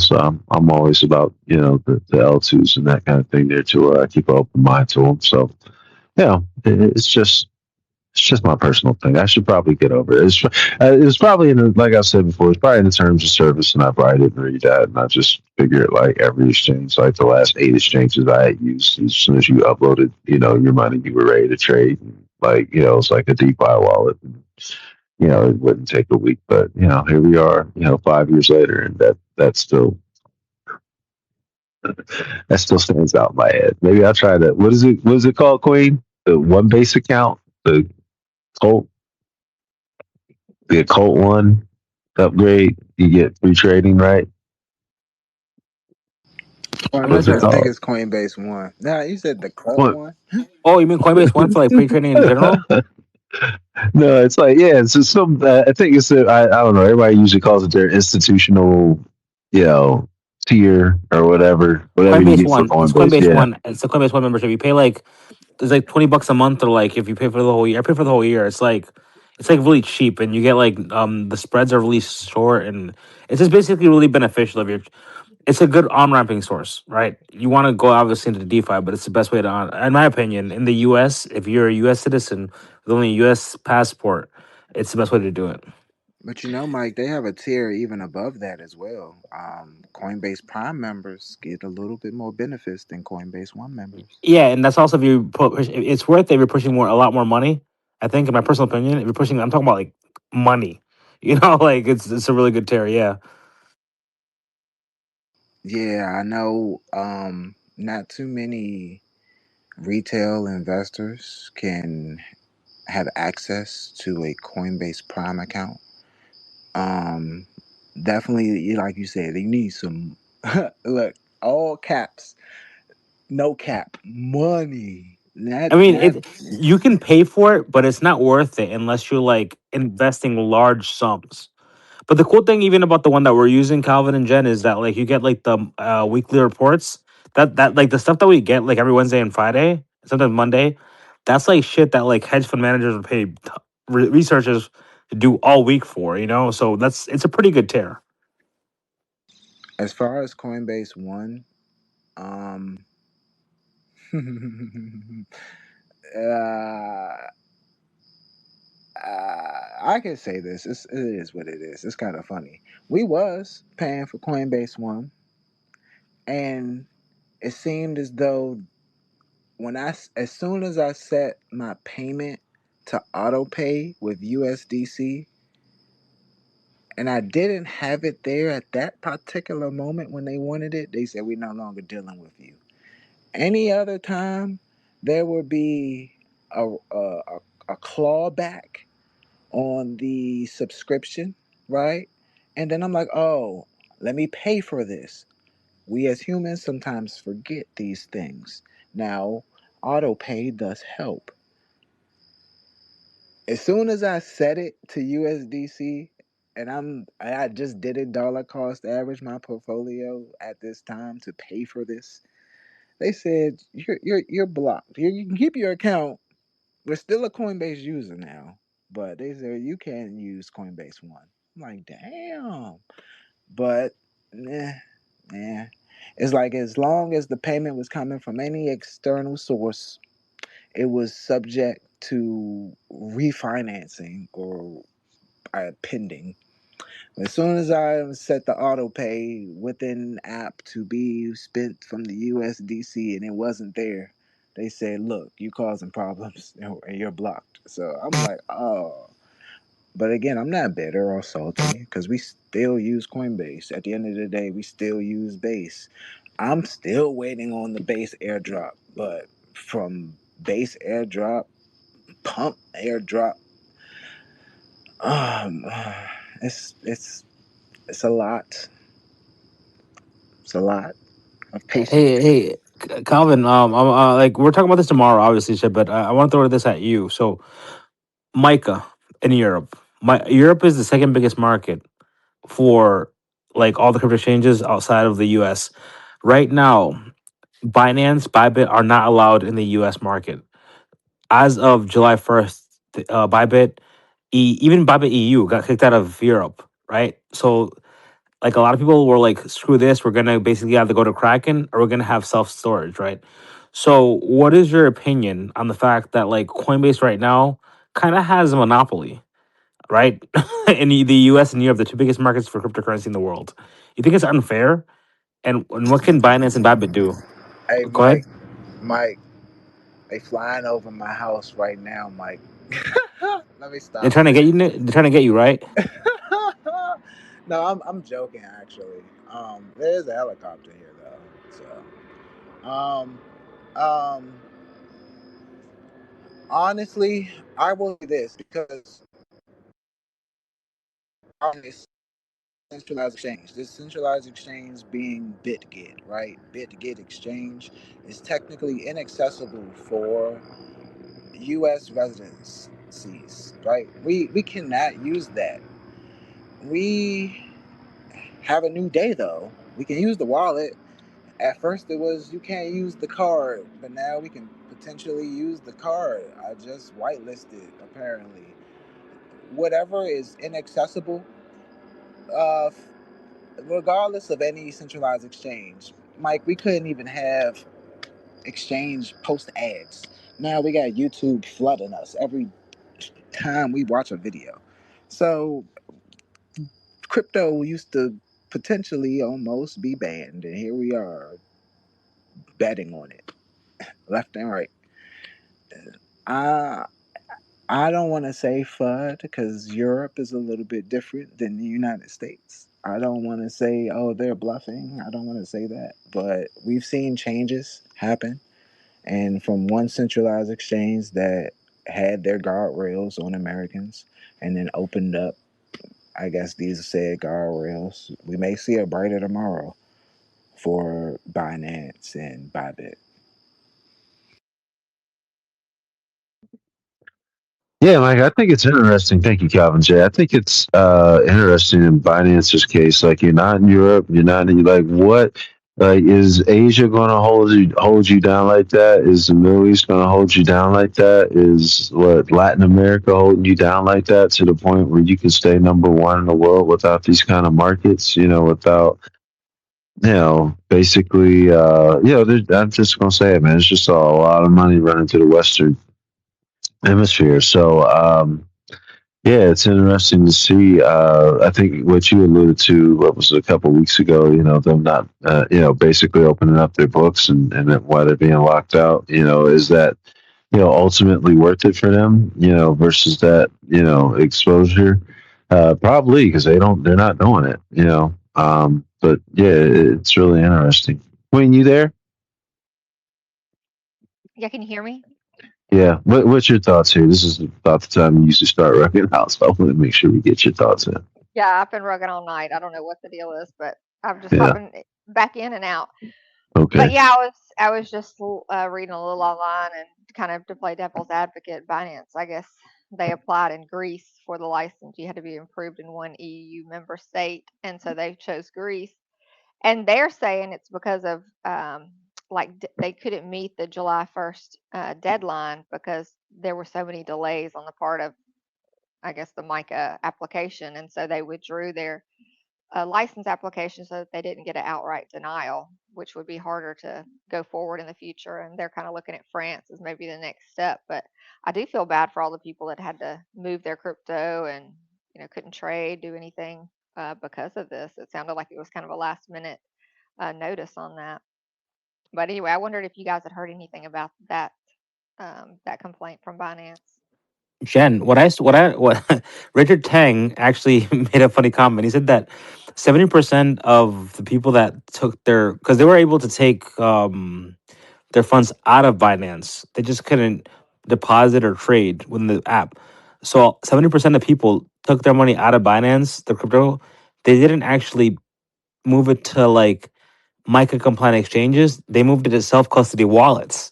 So I'm always about the L2s and that kind of thing there too. Where I keep an open mind to them. So it's just my personal thing. I should probably get over it. It was probably like I said before, it's probably in the terms of service, and I probably didn't read that, and I just figured like every exchange, like the last 8 exchanges I had used, as soon as you uploaded, your money, you were ready to trade. Like it's like a DeFi wallet. And, it wouldn't take a week, but here we are, 5 years later, and that still stands out in my head. Maybe I'll try that. What is it? What is it called, Queen? The one base account, the cult, the occult one upgrade. You get free trading, right? I'm not What's it I sure. think called? it's Coinbase One. Nah, you said the Cult What? one. Oh, you mean Coinbase One for like pre-trading in general? No, it's like it's just some. I think it's I don't know. Everybody usually calls it their institutional, you know, tier or whatever you Coinbase get for One. It's Coinbase. Coinbase Yeah, One. It's the Coinbase One membership. You pay like it's like $20 a month, or like if you pay for the whole year. I pay for the whole year. It's like really cheap, and you get like the spreads are really short, and it's just basically really beneficial if you're. It's a good on ramping source, right? You want to go obviously into DeFi, but it's the best way to in my opinion, in the US, if you're a US citizen with only a US passport, it's the best way to do it. But Mike, they have a tier even above that as well. Coinbase Prime members get a little bit more benefits than Coinbase One members. Yeah, and that's also if you it's worth it if you're pushing a lot more money. I think, in my personal opinion, if you're pushing, I'm talking about like money. Like it's a really good tier. Yeah. Yeah, I know. Not too many retail investors can have access to a Coinbase Prime account. Um, Definitely, like you said, they need some. Look, all caps, no cap, money. I That mean, that you can pay for it, but it's not worth it unless you're like investing large sums. But the cool thing, even about the one that we're using, Calvin and Jen, is that like you get like the weekly reports. That like the stuff that we get like every Wednesday and Friday, sometimes Monday. That's like shit that like hedge fund managers would pay researchers to do all week for. So it's a pretty good tear. as far as Coinbase One, um, uh, I can say this. It is what it is. It's kind of funny. We was paying for Coinbase One, and it seemed as though as soon as I set my payment to auto pay with USDC, and I didn't have it there at that particular moment when they wanted it, they said we're no longer dealing with you. Any other time, there would be a clawback on the subscription, right? And then I'm like, oh, let me pay for this. We as humans sometimes forget these things. Now, auto pay does help. As soon as I set it to USDC, and I just did it dollar cost average my portfolio at this time to pay for this. They said you're blocked. You can keep your account. We're still a Coinbase user now, but they said you can't use Coinbase One. I'm like, damn. But nah. It's like as long as the payment was coming from any external source, it was subject to refinancing or pending. As soon as I set the auto pay within app to be spent from the USDC and it wasn't there, they said, "Look, you causing problems and you're blocked." So I'm like, "Oh." But again, I'm not bitter or salty because we still use Coinbase. At the end of the day, we still use Base. I'm still waiting on the Base airdrop, but from Base airdrop pump, airdrop. Um, it's it's it's a lot. It's a lot of Hey, patience. hey, Calvin. Like we're talking about this tomorrow, obviously, shit. But I want to throw this at you. So, Micah in Europe, Europe is the second biggest market for like all the crypto exchanges outside of the U.S. Right now, Binance, Bybit are not allowed in the U.S. market as of July 1st. Bybit, even Bybit EU got kicked out of Europe. Right, so like a lot of people were like, screw this, we're gonna basically have to go to Kraken or we're gonna have self storage, right? So, what is your opinion on the fact that like Coinbase right now kind of has a monopoly, right? In the US and Europe, the two biggest markets for cryptocurrency in the world. You think it's unfair? And what can Binance and Bybit do? Hey, Go ahead. Mike, they flying over my house right now, Mike. Let me They're stop trying to get this. you. They're trying to get you, right? No, I'm joking actually. There's a helicopter here though. So, um, honestly, I will say this because on this centralized exchange, this centralized exchange being BitGet, right? BitGet exchange is technically inaccessible for U.S. residencies, right? We cannot use that. We have a new day though. We can use the wallet. At first it was you can't use the card, but now we can potentially use the card. I just whitelisted apparently. Whatever is inaccessible, uh, regardless of any centralized exchange. Mike, we couldn't even have exchange post ads. Now we got YouTube flooding us every time we watch a video. So crypto used to potentially almost be banned, and here we are betting on it left and right. I I don't want to say FUD because Europe is a little bit different than the United States. I don't want to say, oh, they're bluffing. I don't want to say that. But we've seen changes happen. And from one centralized exchange that had their guardrails on Americans and then opened up, I guess, these said guardrails, we may see a brighter tomorrow for Binance and Bybit. Yeah, Mike, I think it's interesting. Thank you, Calvin J. I think it's interesting in Binance's case. Like, you're not in Europe, you're not in, like, what, like, is Asia going to hold you down like that? Is the Middle East going to hold you down like that? Is what Latin America holding you down like that to the point where you can stay number one in the world without these kind of markets? Without basically, I'm just gonna say it, man. It's just a lot of money running to the Western hemisphere. So, yeah, it's interesting to see. I think what you alluded to, what was a couple weeks ago, them not, basically opening up their books and why they're being locked out, is that, ultimately worth it for them, versus that, exposure? Probably because they're not doing it, but yeah, it's really interesting. Queen, you there? Yeah, can you hear me? Yeah. What's your thoughts here? This is about the time you usually start wrecking out, so I want to make sure we get your thoughts in. Yeah, I've been rugging all night. I don't know what the deal is, but I'm just Yeah. hopping back in and out. Okay. But yeah, I was just reading a little online and kind of to play devil's advocate. Binance, I guess they applied in Greece for the license. You had to be approved in one EU member state, and so they chose Greece. And they're saying it's because of they couldn't meet the July 1st deadline because there were so many delays on the part of, I guess, the MICA application, and so they withdrew their license application so that they didn't get an outright denial, which would be harder to go forward in the future. And they're kind of looking at France as maybe the next step. But I do feel bad for all the people that had to move their crypto and couldn't trade, do anything because of this. It sounded like it was kind of a last minute notice on that. But anyway, I wondered if you guys had heard anything about that complaint from Binance. Jen, what Richard Tang actually made a funny comment. He said that 70% of the people that took because they were able to take their funds out of Binance, they just couldn't deposit or trade within the app. So 70% of people took their money out of Binance, the crypto. They didn't actually move it to like MiCA compliant exchanges. They moved it to self custody wallets,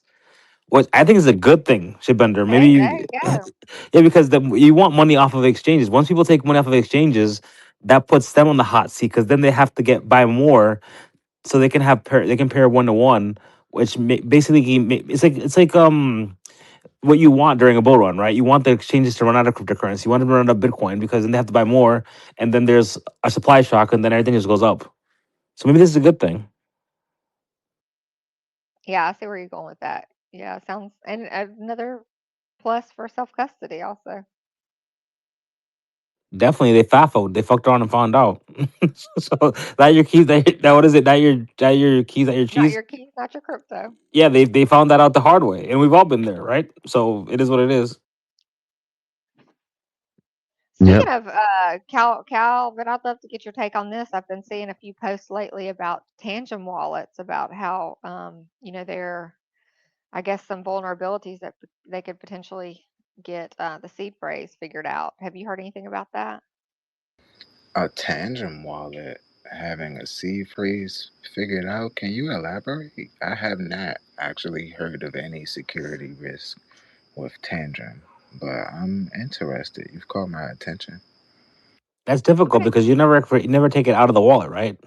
which I think is a good thing, Shipbender. Maybe Hey, there you go. yeah, because you want money off of exchanges. Once people take money off of exchanges, that puts them on the hot seat because then they have to buy more so they can they can pair 1 to 1, which basically it's like what you want during a bull run, right? You want the exchanges to run out of cryptocurrency. You want them to run out of Bitcoin because then they have to buy more, and then there's a supply shock, and then everything just goes up. So maybe this is a good thing. Yeah, I see where you're going with that. Yeah, sounds and another plus for self custody also. Definitely, they fucked around and found out. So that your keys, that what is it? That your keys, that your Not cheese. your keys, not your crypto. Yeah, they found that out the hard way, and we've all been there, right? So it is what it is. Yep. Speaking of Calvin, I'd love to get your take on this. I've been seeing a few posts lately about Tangent wallets, about how there are, I guess, some vulnerabilities that they could potentially get the seed phrase figured out. Have you heard anything about that? A Tangent wallet having a seed phrase figured out. Can you elaborate? I have not actually heard of any security risk with Tangent, but I'm interested. You've caught my attention. That's difficult Okay. because you never take it out of the wallet, right?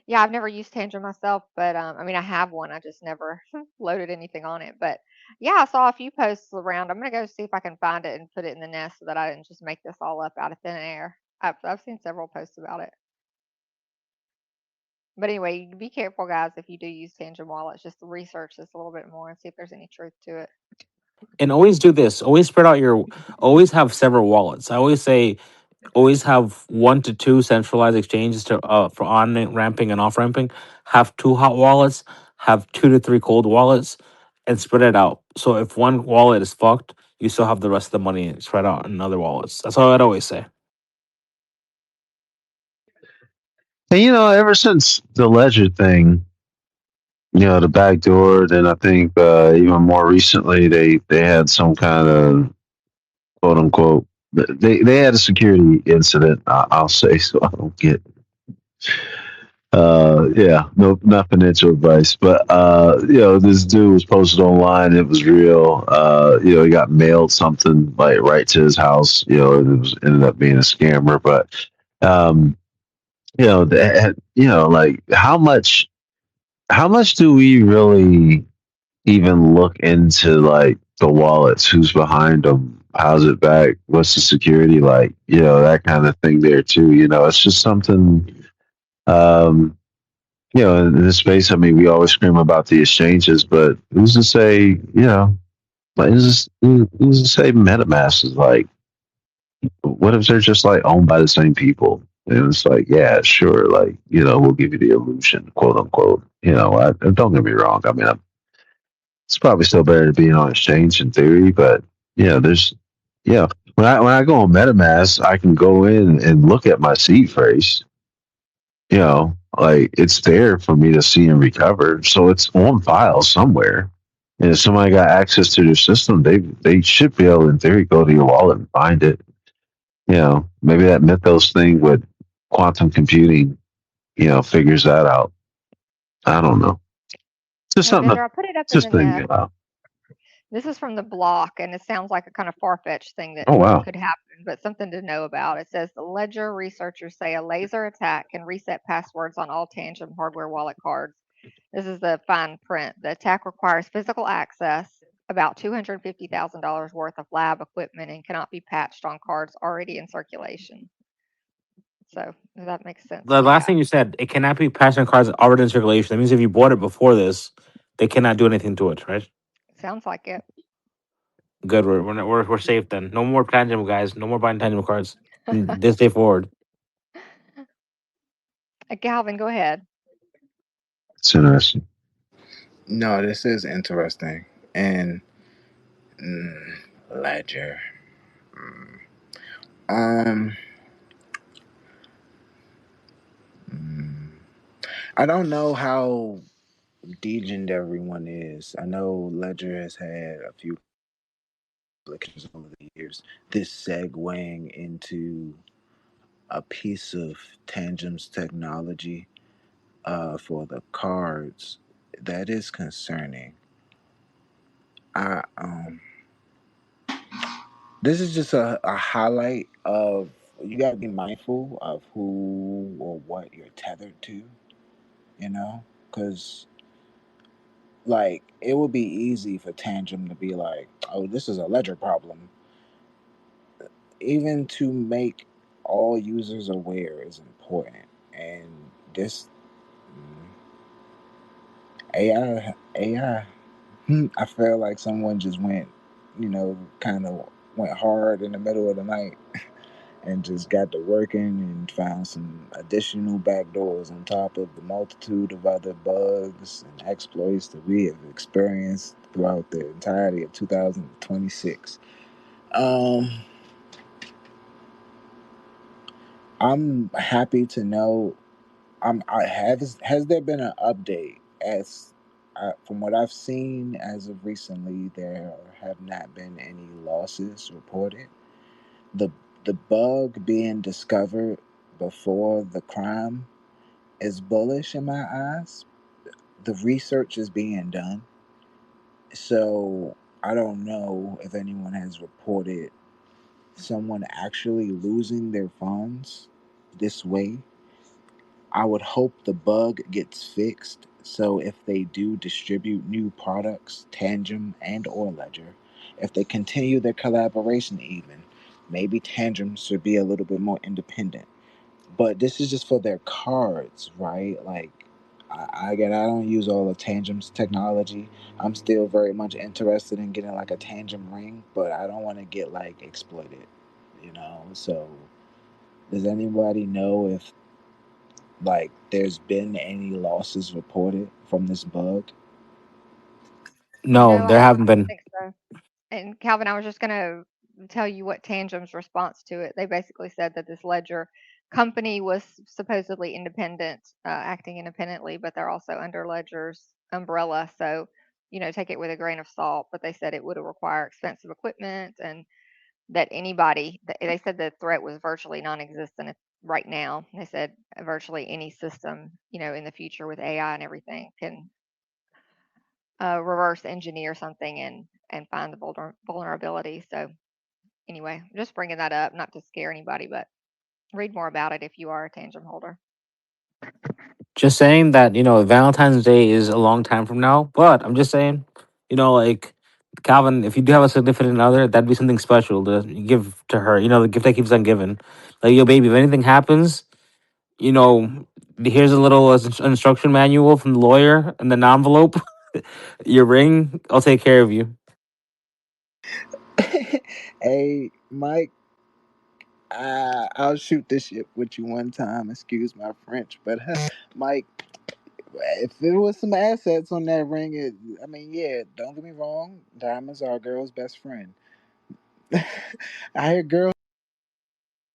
Yeah, I've never used Tangent myself, but I mean, I have one. I just never loaded anything on it. But yeah, I saw a few posts around. I'm gonna go see if I can find it and put it in the nest so that I didn't just make this all up out of thin air. I've seen several posts about it. But anyway, be careful, guys, if you do use Tangent wallets. Just research this a little bit more and see if there's any truth to it. And always do this. Always spread out always have several wallets. I always say always have 1 to 2 centralized exchanges to for on ramping and off ramping. Have 2 hot wallets. Have 2 to 3 cold wallets, and spread it out. So if one wallet is fucked, you still have the rest of the money spread out in other wallets. That's all I'd always say. And ever since the Ledger thing, the back door, then I think even more recently they had some kind of quote unquote they had a security incident. I'll say so. I don't get yeah, no, not financial advice, but this dude was posted online. It was real. He got mailed something like right to his house. It was ended up being a scammer, but um, like how much do we really even look into like the wallets? Who's behind them? How's it back? What's the security like? That kind of thing there too. It's just something. Um, in this space, I mean, we always scream about the exchanges, but who's to say, like, who's to say MetaMask is like, what if they're just like owned by the same people? And it's like, yeah, sure, like, we'll give you the illusion, quote unquote. Don't get me wrong. I mean, it's probably still better to be on exchange in theory, but there's, when I go on MetaMask, I can go in and look at my seed phrase. Like it's there for me to see and recover. So it's on file somewhere. And if somebody got access to their system, they should be able, in theory, go to your wallet and find it. Maybe that Mythos thing with quantum computing, figures that out. I don't know. Just Yeah, something Bender, to I put it up in just the think nest. about. This is from the block, and it sounds like a kind of far-fetched thing that Oh wow. could happen, but something to know about. It says the Ledger researchers say a laser attack can reset passwords on all Tangent hardware wallet cards. This is the fine print. The attack requires physical access, about $250,000 worth of lab equipment, and cannot be patched on cards already in circulation. So if that makes sense The to you last guys. thing you said, it cannot be passed on cards already in circulation. That means if you bought it before this, they cannot do anything to it, right? Sounds like it. Good. We're safe then. No more tangible guys. No more buying tangible cards from this day forward. Galvin, go ahead. It's interesting. No, this is interesting. And Ledger. Mm, um, mm, I don't know how degened everyone is. I know Ledger has had a few applications over the years. This segueing into a piece of Tangent's technology for the cards, that is concerning. I This is just a highlight of, you gotta be mindful of who or what you're tethered to, you know? Because, like, it would be easy for Tangent to be like, oh, this is a ledger problem. Even to make all users aware is important. And this AI, I feel like someone just went, kind of went hard in the middle of the night and just got to working and found some additional backdoors on top of the multitude of other bugs and exploits that we have experienced throughout the entirety of 2026. Um, I'm happy to know. Has there been an update? As from what I've seen as of recently, there have not been any losses reported. The the bug being discovered before the crime is bullish in my eyes. The research is being done, so I don't know if anyone has reported someone actually losing their funds this way. I would hope the bug gets fixed, so if they do distribute new products, Tangem and or Ledger, if they continue their collaboration even, maybe Tangem should be a little bit more independent. But this is just for their cards, right? Like, again, I don't use all of Tangem's technology. I'm still very much interested in getting like a Tangem ring, but I don't want to get like exploited, you know? So, does anybody know if like there's been any losses reported from this bug? No, No, there I haven't don't been. think so. And Calvin, I was just going to tell you what Tangent's response to it. They basically said that this Ledger company was supposedly independent, acting independently, but they're also under Ledger's umbrella. So, take it with a grain of salt. But they said it would require expensive equipment, and that they said the threat was virtually non-existent right now. They said virtually any system, in the future with AI and everything can reverse engineer something and find the vulnerability. So anyway, just bringing that up, not to scare anybody, but read more about it if you are a Tangent holder. Just saying that, Valentine's Day is a long time from now, but I'm just saying, like, Calvin, if you do have a significant other, that'd be something special to give to her. The gift that keeps on giving. Like, yo, baby, if anything happens, you know, here's a little instruction manual from the lawyer and an envelope. Your ring, I'll take care of you. Hey, Mike, I'll shoot this shit with you one time. Excuse my French, but Mike, if there was some assets on that ring, I mean, yeah, don't get me wrong, diamonds are a girl's best friend. I hear girls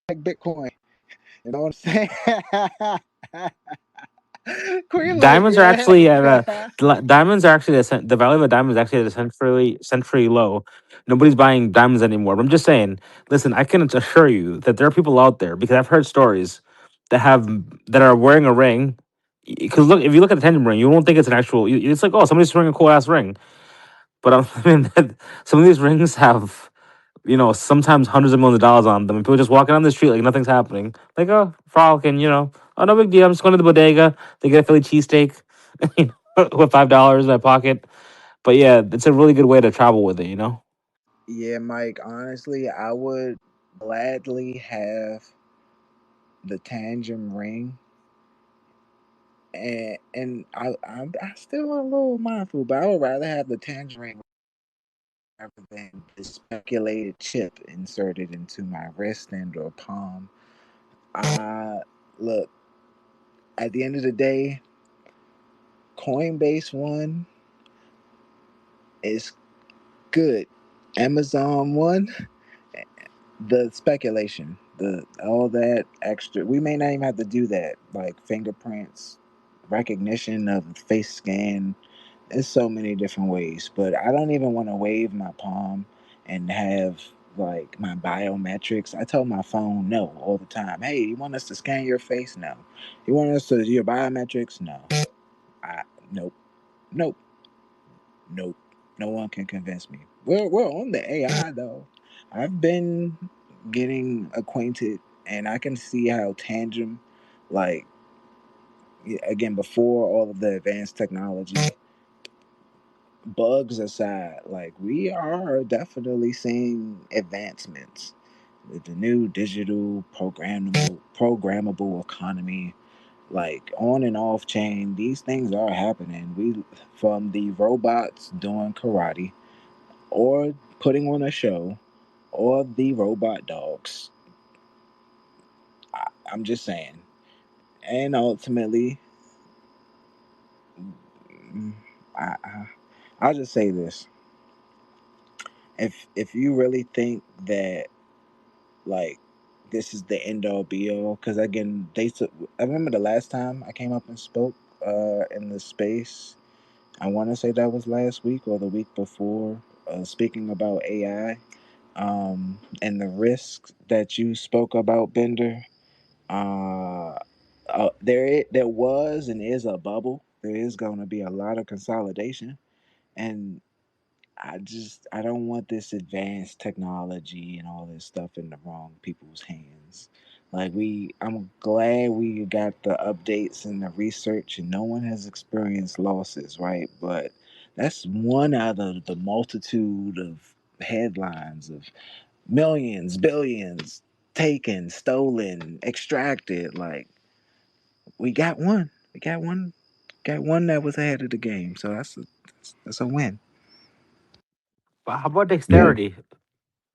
like Bitcoin. You know what I'm saying? Queen look, Diamonds are actually at a yeah. diamonds are actually the value of a diamond is actually at a century low. Nobody's buying diamonds anymore. But I'm just saying, listen, I can assure you that there are people out there because I've heard stories that have that are wearing a ring. Because look, if you look at the Tangent ring, you won't think it's an actual. It's like, oh, somebody's wearing a cool ass ring. But I mean, some of these rings have sometimes hundreds of millions of dollars on them. And people just walking down the street like nothing's happening. Like, oh, frolicking, oh, no big deal. I'm just going to the bodega. They get a Philly cheesesteak, with $5 in my pocket. But yeah, it's a really good way to travel with it. Yeah, Mike, honestly, I would gladly have the Tangent ring. And I still a little mindful, but I would rather have the Tangent ring rather than the speculated chip inserted into my wrist and or palm. Look, at the end of the day, Coinbase one is good. Amazon one, the speculation, the all that extra. We may not even have to do that, like fingerprints, recognition of face scan. There's so many different ways, but I don't even want to wave my palm and have like my biometrics. I tell my phone no all the time. Hey, you want us to scan your face? No. You want us to your biometrics? No. I nope, nope, nope. No one can convince me. We're on the AI though. I've been getting acquainted, and I can see how Tangent, like again before all of the advanced technology, bugs aside, like we are definitely seeing advancements with the new digital programmable economy, like on and off chain. These things are happening. We from the robots doing karate or putting on a show or the robot dogs. I'm just saying. And ultimately, mm, I'll just say this: if you really think that like this is the end all be all, because again, I remember the last time I came up and spoke in the space. I want to say that was last week or the week before, speaking about AI and the risks that you spoke about, Bender. Uh, there was and is a bubble. There is going to be a lot of consolidation, and I don't want this advanced technology and all this stuff in the wrong people's hands. Like I'm glad we got the updates and the research, and no one has experienced losses, right? But that's one out of the multitude of headlines of millions, billions taken, stolen, extracted. Like we got one, got one that was ahead of the game. So that's a win. But how about Yeah. dexterity,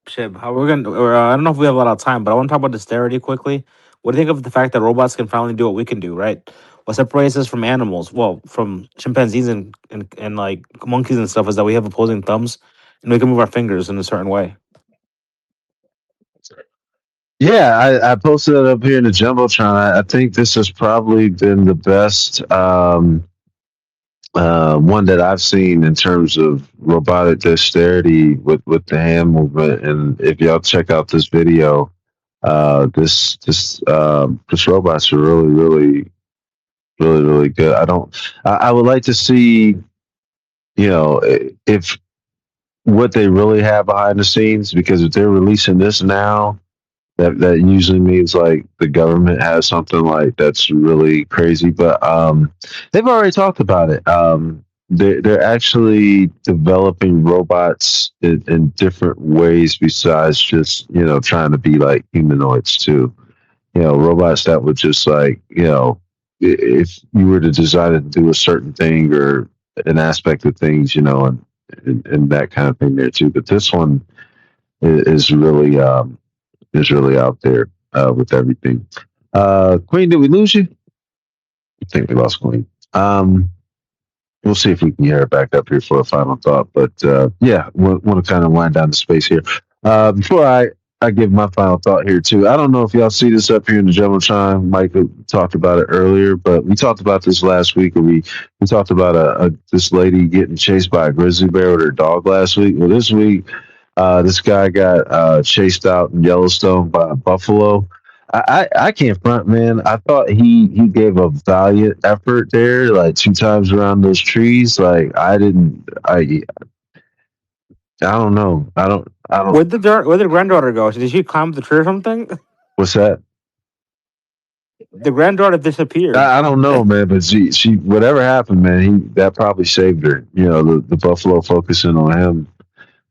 Shib? How we're gonna? Or, I don't know if we have a lot of time, but I want to talk about dexterity quickly. What do you think of the fact that robots can finally do what we can do? Right? What separates us from animals? Well, from chimpanzees and like monkeys and stuff is that we have opposing thumbs and we can move our fingers in a certain way. Yeah, I posted it up here in the jumbotron. I think this has probably been the best one that I've seen in terms of robotic dexterity with the hand movement. And if y'all check out this video, this robots are really good. I would like to see, if what they really have behind the scenes, because if they're releasing this now, that usually means like the government has something like that's really crazy. But they've already talked about it. They're actually developing robots in different ways besides just trying to be like humanoids too. Robots that would just like if you were to design it to do a certain thing or an aspect of things, and that kind of thing there too. But this one is really out there with everything. Queen, did we lose you? I think we lost Queen. We'll see if we can get her back up here for a final thought. But yeah, want to kind of wind down the space here. Before I give my final thought here too. I don't know if y'all see this up here in the Jumbotron. Michael talked about it earlier, but we talked about this last week. We talked about this lady getting chased by a grizzly bear with her dog last week. Well, this week, this guy got chased out in Yellowstone by a buffalo. I can't front, man. I thought he gave a valiant effort there, like 2 times around those trees. Like I don't know. I don't. Where did the granddaughter go? Did she climb the tree or something? What's that? The granddaughter disappeared. I don't know, man. But she whatever happened, man. That probably saved her. The buffalo focusing on him.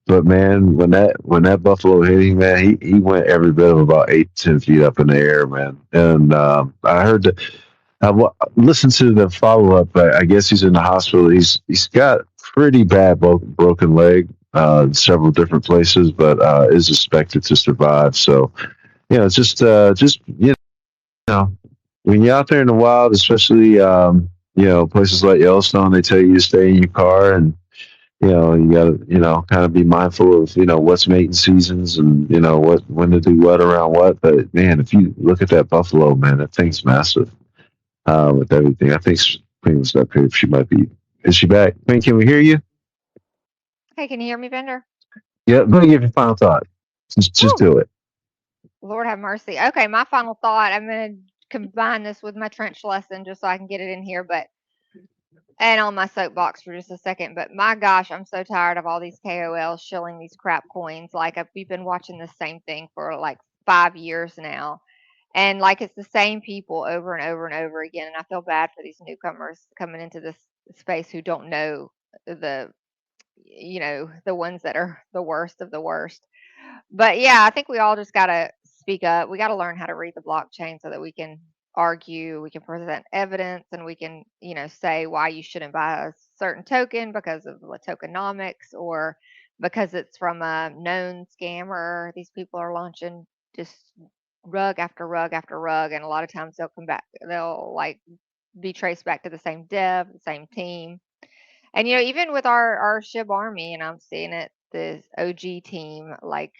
But man, when that buffalo hit him, man, he went every bit of about 8 to 10 feet up in the air, man. And I heard that. Listened to the follow up. I guess he's in the hospital. He's got pretty bad broken leg, several different places, but is expected to survive. So just when you're out there in the wild, especially places like Yellowstone, they tell you to stay in your car and you got to kind of be mindful of what's mating seasons and when to do what around what. But man, if you look at that buffalo, man, that thing's massive with everything. I think Queen's up here. She might be. Is she back? Queen, can we hear you? Hey, can you hear me, Bender? Yeah, go ahead, give your final thought. Just Woo! do it. Lord have mercy. Okay, my final thought. I'm going to combine this with my trench lesson just so I can get it in here, and on my soapbox for just a second. But my gosh, I'm so tired of all these KOLs shilling these crap coins. Like we've been watching the same thing for like 5 years now, and like it's the same people over and over and over again. And I feel bad for these newcomers coming into this space who don't know the the ones that are the worst of the worst. But yeah, I think we all just got to speak up. We got to learn how to read the blockchain so that we can argue, we can present evidence, and we can, say why you shouldn't buy a certain token because of the tokenomics or because it's from a known scammer. These people are launching just rug after rug after rug, and a lot of times they'll come back, they'll like be traced back to the same dev, the same team. And even with our SHIB army, and I'm seeing it, the OG team, like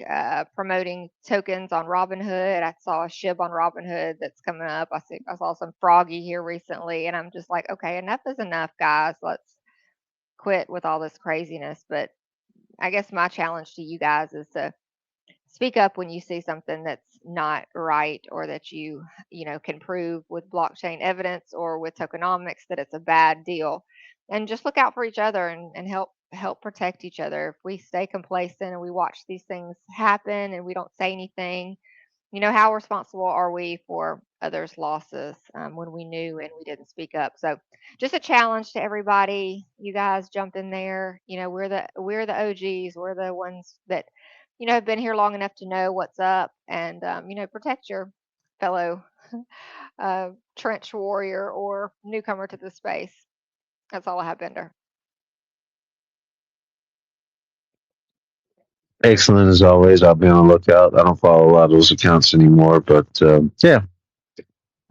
promoting tokens on Robinhood. I saw a SHIB on Robinhood that's coming up. I saw some Froggy here recently, and I'm just like, okay, enough is enough, guys. Let's quit with all this craziness. But I guess my challenge to you guys is to speak up when you see something that's not right, or that can prove with blockchain evidence or with tokenomics that it's a bad deal, and just look out for each other and help protect each other. If we stay complacent and we watch these things happen and we don't say anything, how responsible are we for others' losses when we knew and we didn't speak up? So just a challenge to everybody. You guys jump in there. We're the OGs. We're the ones that have been here long enough to know what's up, and protect your fellow trench warrior or newcomer to the space. That's all I have, Bender. Excellent as always. I'll be on the lookout. I don't follow a lot of those accounts anymore, but yeah,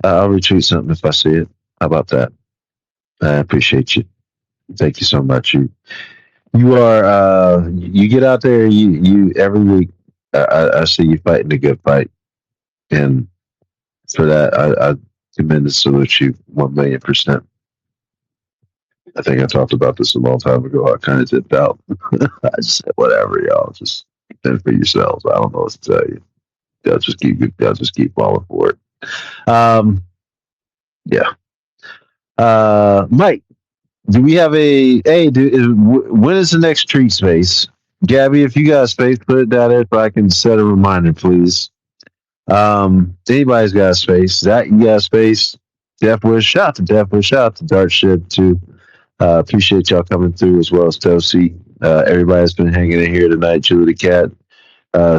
I'll retweet something if I see it. How about that? I appreciate you. Thank you so much. You are you get out there. You every week. I see you fighting a good fight, and for that, I commend and salute you 1,000,000%. I think I talked about this a long time ago. I kind of dipped out. I just said, whatever, y'all. Just fend for yourselves. I don't know what to tell you. Y'all just keep falling for it. Yeah. Mike, do we have when is the next treat space? Gabby, if you got space, put it down there so I can set a reminder, please. Anybody's got space. Zach, you got space. Deathwish, shout out to Deathwish, shout out to Dartship too. Appreciate y'all coming through as well as Tosi. Everybody's been hanging in here tonight. Julie the Cat,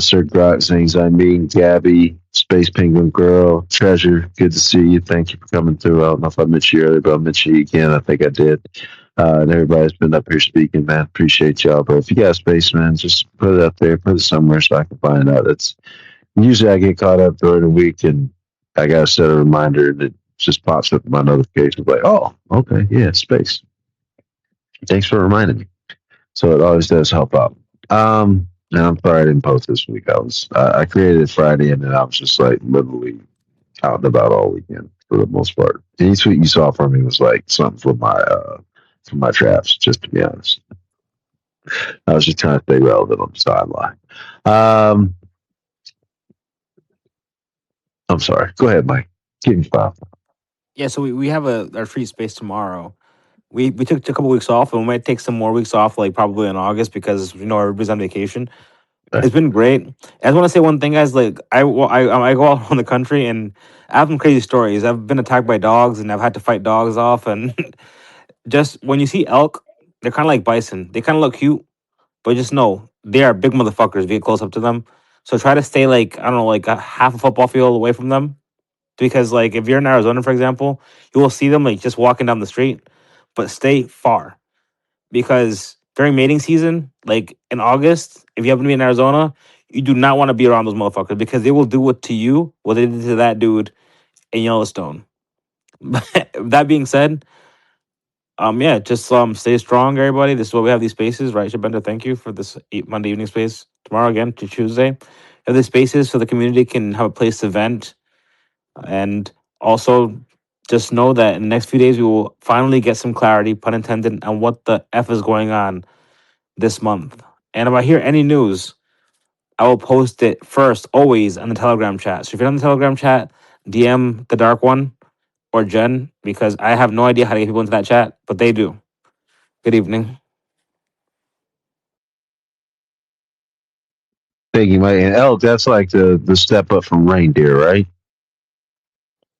Sir Grok, Zings I mean, Gabby, Space Penguin Girl, Treasure. Good to see you. Thank you for coming through. I don't know if I mentioned you earlier, but I'll mention you again. I think I did. And everybody's been up here speaking, man. Appreciate y'all. But if you got space, man, just put it up there, put it somewhere so I can find out. It's usually I get caught up during the week and I gotta set a reminder and it just pops up in my notifications like, oh, okay, yeah, space. Thanks for reminding me. So it always does help out. And I'm sorry I didn't post this week. I created it Friday and then I was just like literally out and about all weekend for the most part. Any tweet you saw from me was like something for my traps, just to be honest. I was just trying to stay relevant on the sideline. I'm sorry. Go ahead, Mike. Give me 5. Yeah, so we have our free space tomorrow. We took a couple weeks off, and we might take some more weeks off, like probably in August, because everybody's on vacation. It's been great. I just want to say one thing, guys. Like I go all around the country, and I have some crazy stories. I've been attacked by dogs, and I've had to fight dogs off. And just when you see elk, they're kind of like bison. They kind of look cute, but just know they are big motherfuckers. If you get close up to them, so try to stay like I don't know, like a half a football field away from them, because like if you're in Arizona, for example, you will see them like just walking down the street, but stay far because during mating season, like in August, if you happen to be in Arizona, you do not want to be around those motherfuckers because they will do it to you what they did to that dude in Yellowstone. That being said, yeah, just stay strong, everybody. This is why we have these spaces, right? Shabenda, thank you for this Monday evening space. Tomorrow again to Tuesday, have these spaces so the community can have a place to vent, and also just know that in the next few days we will finally get some clarity, pun intended, on what the f is going on this month. And if I hear any news, I will post it first, always on the Telegram chat. So if you're on the Telegram chat, DM the Dark One or Jen, because I have no idea how to get people into that chat, but they do. Good evening. Thank you, Mike. And elk, that's like the step up from reindeer, right?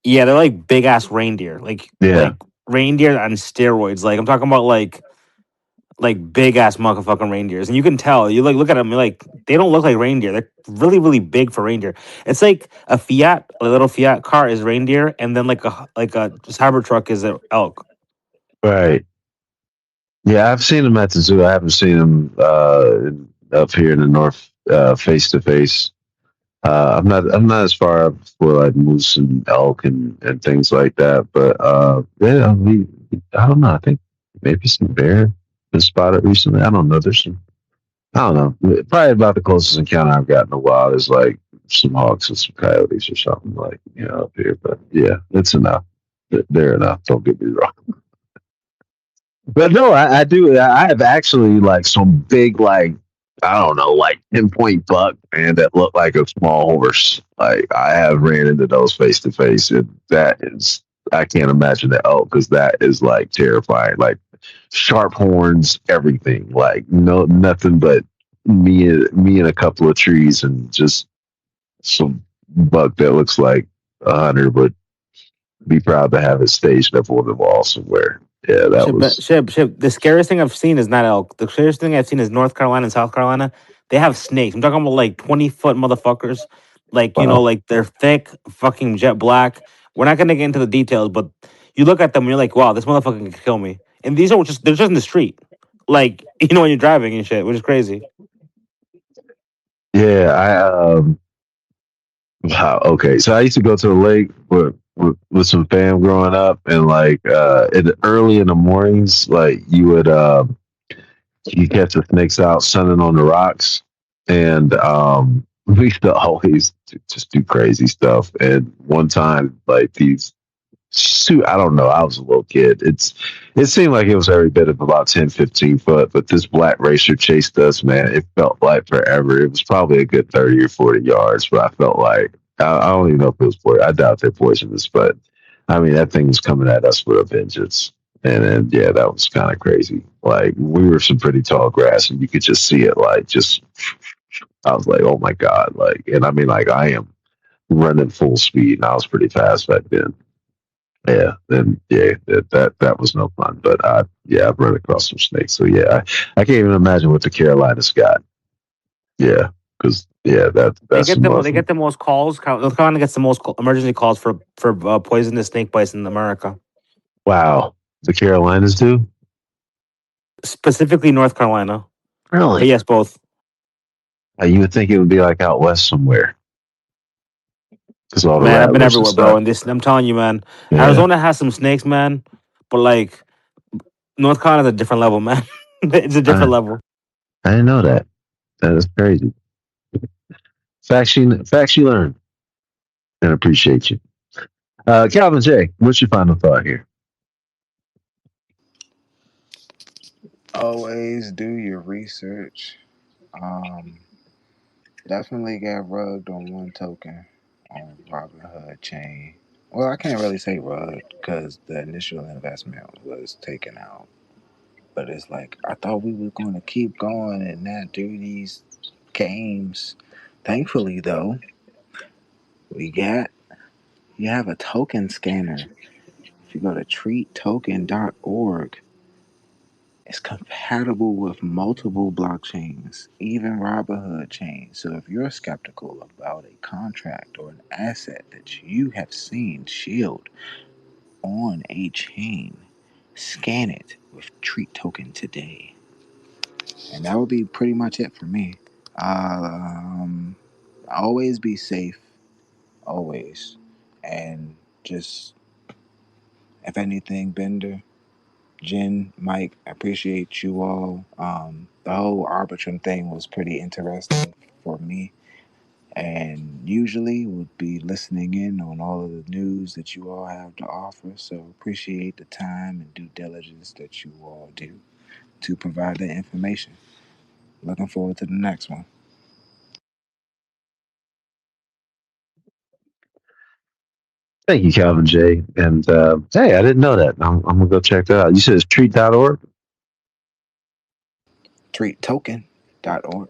Yeah, they're like big ass reindeer, Yeah. like reindeer on steroids. Like I'm talking about like big ass motherfucking reindeers, and you can tell. You like look at them, you're like they don't look like reindeer. They're really really big for reindeer. It's like a little Fiat car is reindeer, and then like a Cybertruck is an elk. Right. Yeah, I've seen them at the zoo. I haven't seen them up here in the north face to face. I'm not as far up for like moose and elk and things like that. But yeah, I don't know. I think maybe some bear been spotted recently. I don't know. I don't know. Probably about the closest encounter I've got in a while is like some hawks and some coyotes or something like up here. But yeah, it's enough. They're enough. Don't get me wrong. But no, I do. I have actually like some big, like, I don't know, like pinpoint buck, man, that look like a small horse. Like I have ran into those face to face, and that is, I can't imagine the elk because that is like terrifying. Like sharp horns, everything. Like no, nothing but me and a couple of trees, and just some buck that looks like a hunter would be proud to have it staged up on the wall somewhere. Yeah, that was. Ship. The scariest thing I've seen is not elk. The scariest thing I've seen is North Carolina and South Carolina. They have snakes. I'm talking about like 20-foot motherfuckers. Like, Wow. like they're thick, fucking jet black. We're not gonna get into the details, but you look at them and you're like, wow, this motherfucker can kill me. And they're just in the street. Like, when you're driving and shit, which is crazy. Yeah, wow, okay. So I used to go to the lake with some fam growing up, and like early in the mornings, like you catch the snakes out sunning on the rocks, and we used to always just do crazy stuff. And one time, like these shoot, I don't know. I was a little kid. It seemed like it was every bit of about 10, 15 foot, but this black racer chased us, man. It felt like forever. It was probably a good 30 or 40 yards, but I felt like I don't even know if it was poison. I doubt they're poisonous, but I mean that thing was coming at us with a vengeance. And then yeah, that was kind of crazy. Like we were some pretty tall grass and you could just see it like just I was like, oh my God. Like and I mean like I am running full speed and I was pretty fast back then. Yeah, then yeah, that was no fun. But yeah, I've run across some snakes. So yeah, I can't even imagine what the Carolinas got. Yeah, because yeah, that's some They get the most calls. North Carolina gets the most emergency calls for poisonous snake bites in America. wow. The Carolinas do Specifically North Carolina. really. But yes, both. You would think it would be like out west somewhere because all the Man, I've been rattlers and everywhere, bro. stuff. And I'm telling you, man, Yeah, Arizona has some snakes, man. But like North Carolina's a different level, man. It's a different level. I didn't know that. That is crazy. Facts you learn, and appreciate you. Calvin J, what's your final thought here? Always do your research. Um, Definitely got rugged on one token on Robinhood chain. Well, I can't really say rugged because the initial investment was taken out. But it's like I thought we were going to keep going and not do these games. Thankfully, though, we got you have a token scanner. If you go to treattoken.org, it's compatible with multiple blockchains, even Robinhood chain. So if you're skeptical about a contract or an asset that you have seen shield on a chain, scan it with Treat Token today. And that would be pretty much it for me. Um, Always be safe, always. And just, if anything, Bender, Jen, Mike, I appreciate you all. The whole Arbitrum thing was pretty interesting for me. and usually would be listening in on all of the news that you all have to offer. So appreciate the time and due diligence that you all do to provide the information. Looking forward to the next one. Thank you, Calvin J. And hey, I didn't know that. I'm gonna go check that out. You said it's treat.org? Treattoken.org.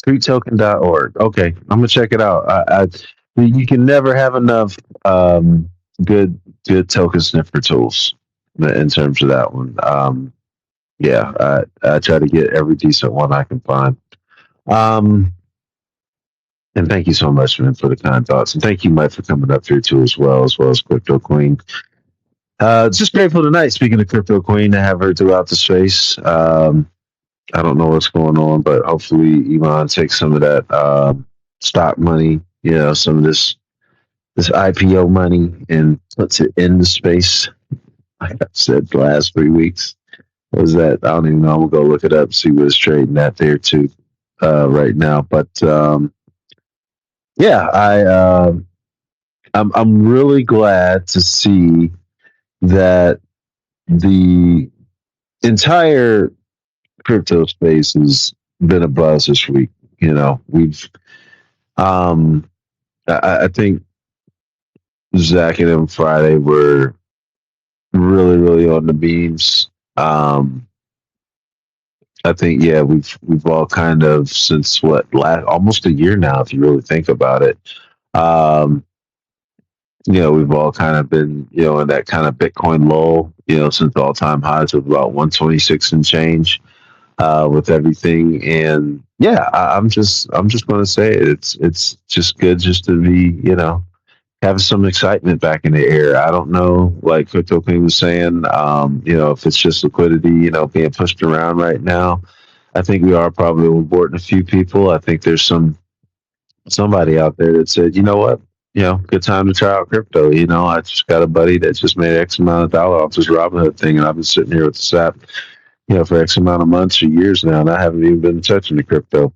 Treattoken.org. Okay, I'm gonna check it out. You can never have enough good token sniffer tools in terms of that one. Yeah, I try to get every decent one I can find. Um, and thank you so much, man, for the kind thoughts, and thank you, Mike, for coming up here too, as well as Crypto Queen. Just grateful tonight. Speaking of Crypto Queen, to have her throughout the space. I don't know what's going on, but hopefully Iman takes some of that stock money, some of this IPO money, and puts it in the space. Like I said, the last 3 weeks was that I don't even know. I'm gonna go look it up, see what it's trading at there too, right now. But yeah, I'm really glad to see that the entire crypto space has been a buzz this week. We've I think Zach and him Friday were really, really on the beams. I think we've all kind of since almost a year now, if you really think about it. We've all kind of been in that kind of Bitcoin lull, since all time highs of about 126 and change. With everything, and yeah, I'm just going to say it's just good just to be having some excitement back in the air. I don't know, like Crypto King was saying, if it's just liquidity, being pushed around right now. I think we are probably onboarding a few people. I think there's somebody out there that said, you know what, good time to try out crypto. I just got a buddy that just made X amount of dollar off this Robinhood thing, and I've been sitting here with the SAP, for X amount of months or years now, and I haven't even been touching the crypto.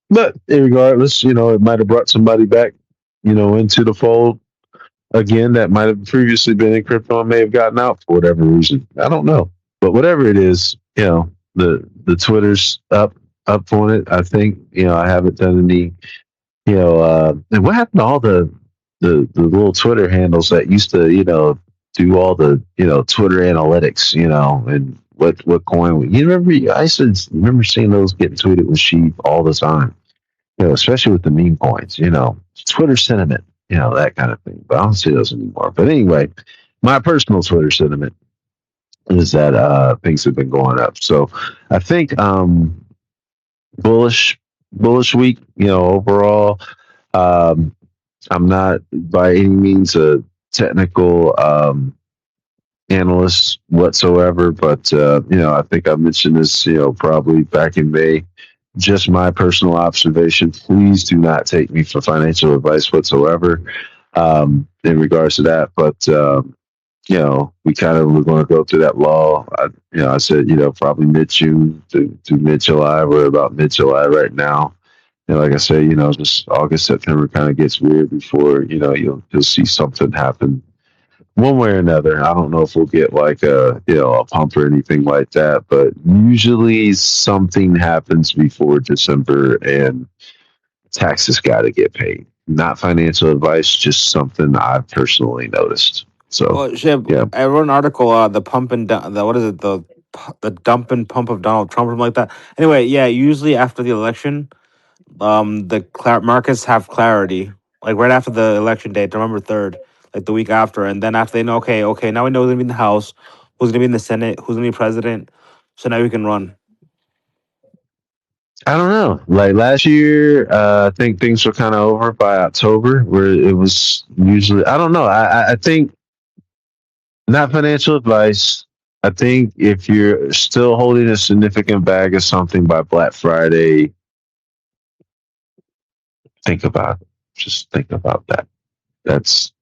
But regardless, it might have brought somebody back, into the fold again that might have previously been in crypto and may have gotten out for whatever reason. I don't know. But whatever it is, the Twitter's up on it. I think, I haven't done any, and what happened to all the little Twitter handles that used to, do all the, Twitter analytics, and what coin. You remember? I used to remember seeing those getting tweeted with sheep all the time. Especially with the meme coins. Twitter sentiment. That kind of thing. But I don't see those anymore. But anyway, my personal Twitter sentiment is that things have been going up. So I think bullish week. Overall. I'm not by any means a technical analyst whatsoever, but I think I mentioned this, probably back in May. Just my personal observation. Please do not take me for financial advice whatsoever in regards to that. But we kind of were going to go through that law. I said, probably mid-June to mid-July. We're about mid-July right now. Like I say, just August, September kind of gets weird before, you'll see something happen one way or another. I don't know if we'll get like a pump or anything like that, but usually something happens before December and taxes got to get paid. Not financial advice, just something I've personally noticed. So, Well, Shib, yeah. I wrote an article, the pump and what is it, the dump and pump of Donald Trump, or something like that. Anyway, yeah, usually after the election, the markets have clarity, like right after the election date, November 3rd, like the week after, and then after they know, okay, now we know who's gonna be in the House, who's gonna be in the Senate, who's gonna be president, so now we can run. I don't know. Like last year, I think things were kind of over by October, where it was usually. I don't know. I think not financial advice. I think if you're still holding a significant bag of something by Black Friday, think about it. Just think about that. That's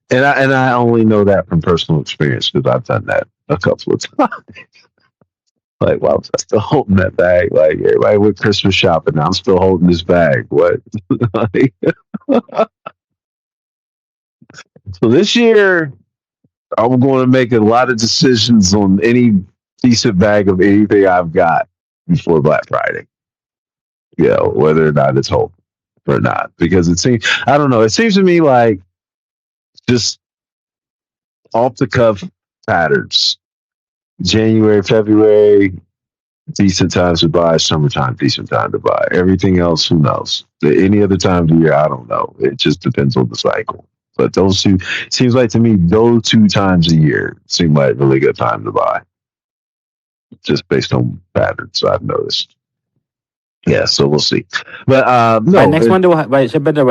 and I only know that from personal experience because I've done that a couple of times. Like, why was I still holding that bag? Like, everybody went Christmas shopping. I'm still holding this bag. What? Like, so this year, I'm going to make a lot of decisions on any decent bag of anything I've got before Black Friday. Whether or not it's home or not. Because it seems, I don't know, it seems to me like just off the cuff patterns. January, February, decent times to buy. Summertime, decent time to buy. Everything else, who knows? Any other time of the year, I don't know. It just depends on the cycle. But those two, seems like to me, those 2 times a year seem like really good time to buy, just based on patterns I've noticed. Yeah, so we'll see. But By no, next Monday, by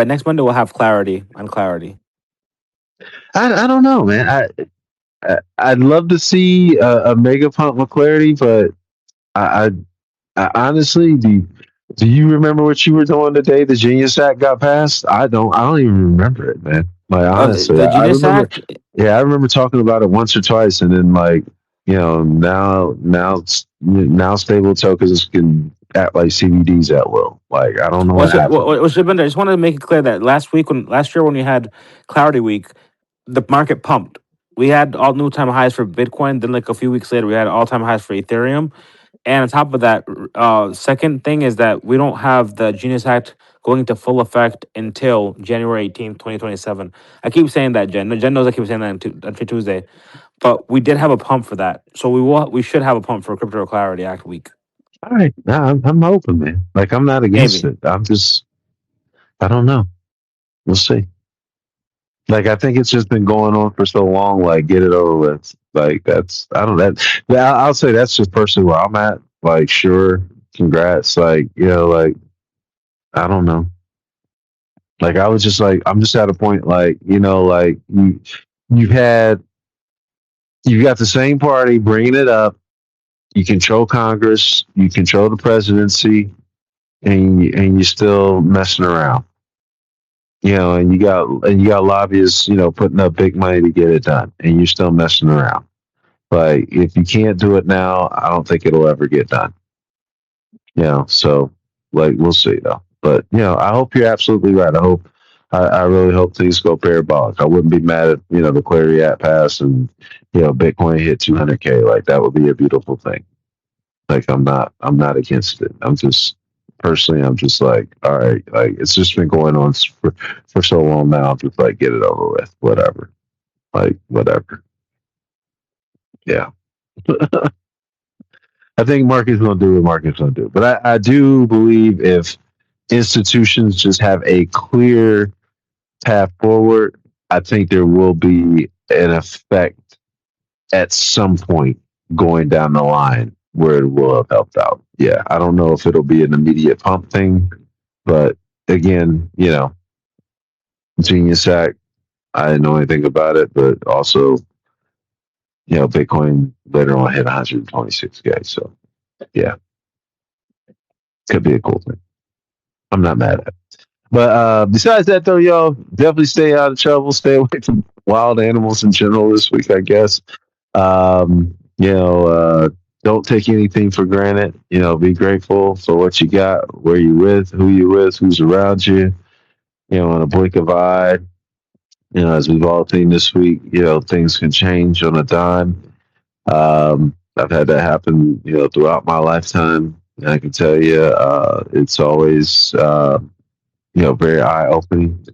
next Monday we'll have clarity on clarity. I don't know, man. I'd love to see a mega pump with clarity, but I, I honestly, do you remember what you were doing the day the Genius Act got passed? I don't. I don't even remember it, man. Like honestly, The I Genius remember. Act. Yeah, I remember talking about it once or twice, and then like now stable tokens can act like CBDs at will. Like I don't know what happened. I just wanted to make it clear that last year when we had Clarity Week, the market pumped. We had all new time highs for Bitcoin. Then, like a few weeks later, we had all time highs for Ethereum. And on top of that, second thing is that we don't have the Genius Act going into full effect until January 18th, 2027. I keep saying that, Jen. Jen knows I keep saying that on Tuesday. But we did have a pump for that. So we should have a pump for Crypto Clarity Act week. All right, nah, I'm open, man. Like I'm not against Maybe. it. I don't know. We'll see. Like I think it's just been going on for so long. Like get it over with. Like that's I don't that. Yeah, I'll say that's just personally where I'm at. Like sure, congrats. Like like I don't know. Like I was just like I'm just at a point like like you've had you've got the same party bringing it up. You control Congress. You control the presidency, and you're still messing around. And you got lobbyists, putting up big money to get it done, and you're still messing around. Like if you can't do it now, I don't think it'll ever get done. So like we'll see though. But I hope you're absolutely right. I really hope things go parabolic. I wouldn't be mad at the Clarity app pass and Bitcoin hit 200K. Like that would be a beautiful thing. Like I'm not against it. I'm just like, all right, like it's just been going on for so long now. I'm just like, get it over with, whatever. Like whatever. Yeah. I think market's gonna do what market's gonna do. But I do believe if institutions just have a clear path forward, I think there will be an effect at some point going down the line where it will have helped out. Yeah. I don't know if it'll be an immediate pump thing, but again, Genius Act, I didn't know anything about it, but also, Bitcoin later on hit 126K. So yeah, could be a cool thing. I'm not mad at it. But besides that, though, y'all definitely stay out of trouble. Stay away from wild animals in general this week, I guess. Don't take anything for granted. Be grateful for what you got, where you with, who you with, who's around you. In a blink of eye. As we've all seen this week, things can change on a dime. I've had that happen, throughout my lifetime. And I can tell you, it's always, very eye opening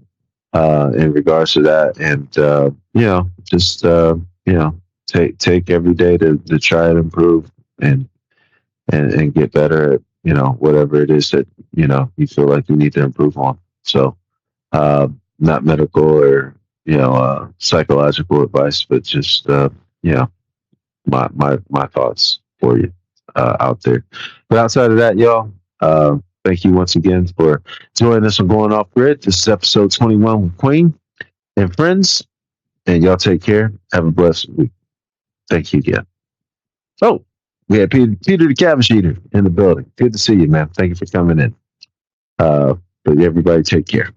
in regards to that. And, just, take every day to try and improve and get better at, whatever it is that, you feel like you need to improve on. So, not medical or, psychological advice, but just, my thoughts for you out there. But outside of that, y'all, thank you once again for joining us on Going Off Grid. This is episode 21 with Queen and friends. And y'all take care. Have a blessed week. Thank you again. Oh, we had Peter the Cabbage Eater in the building. Good to see you, man. Thank you for coming in. But everybody take care.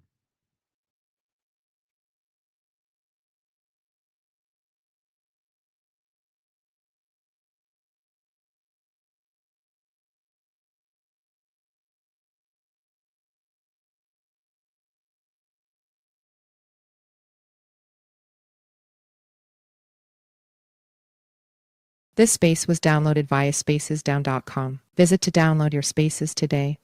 This space was downloaded via spacesdown.com. Visit to download your spaces today.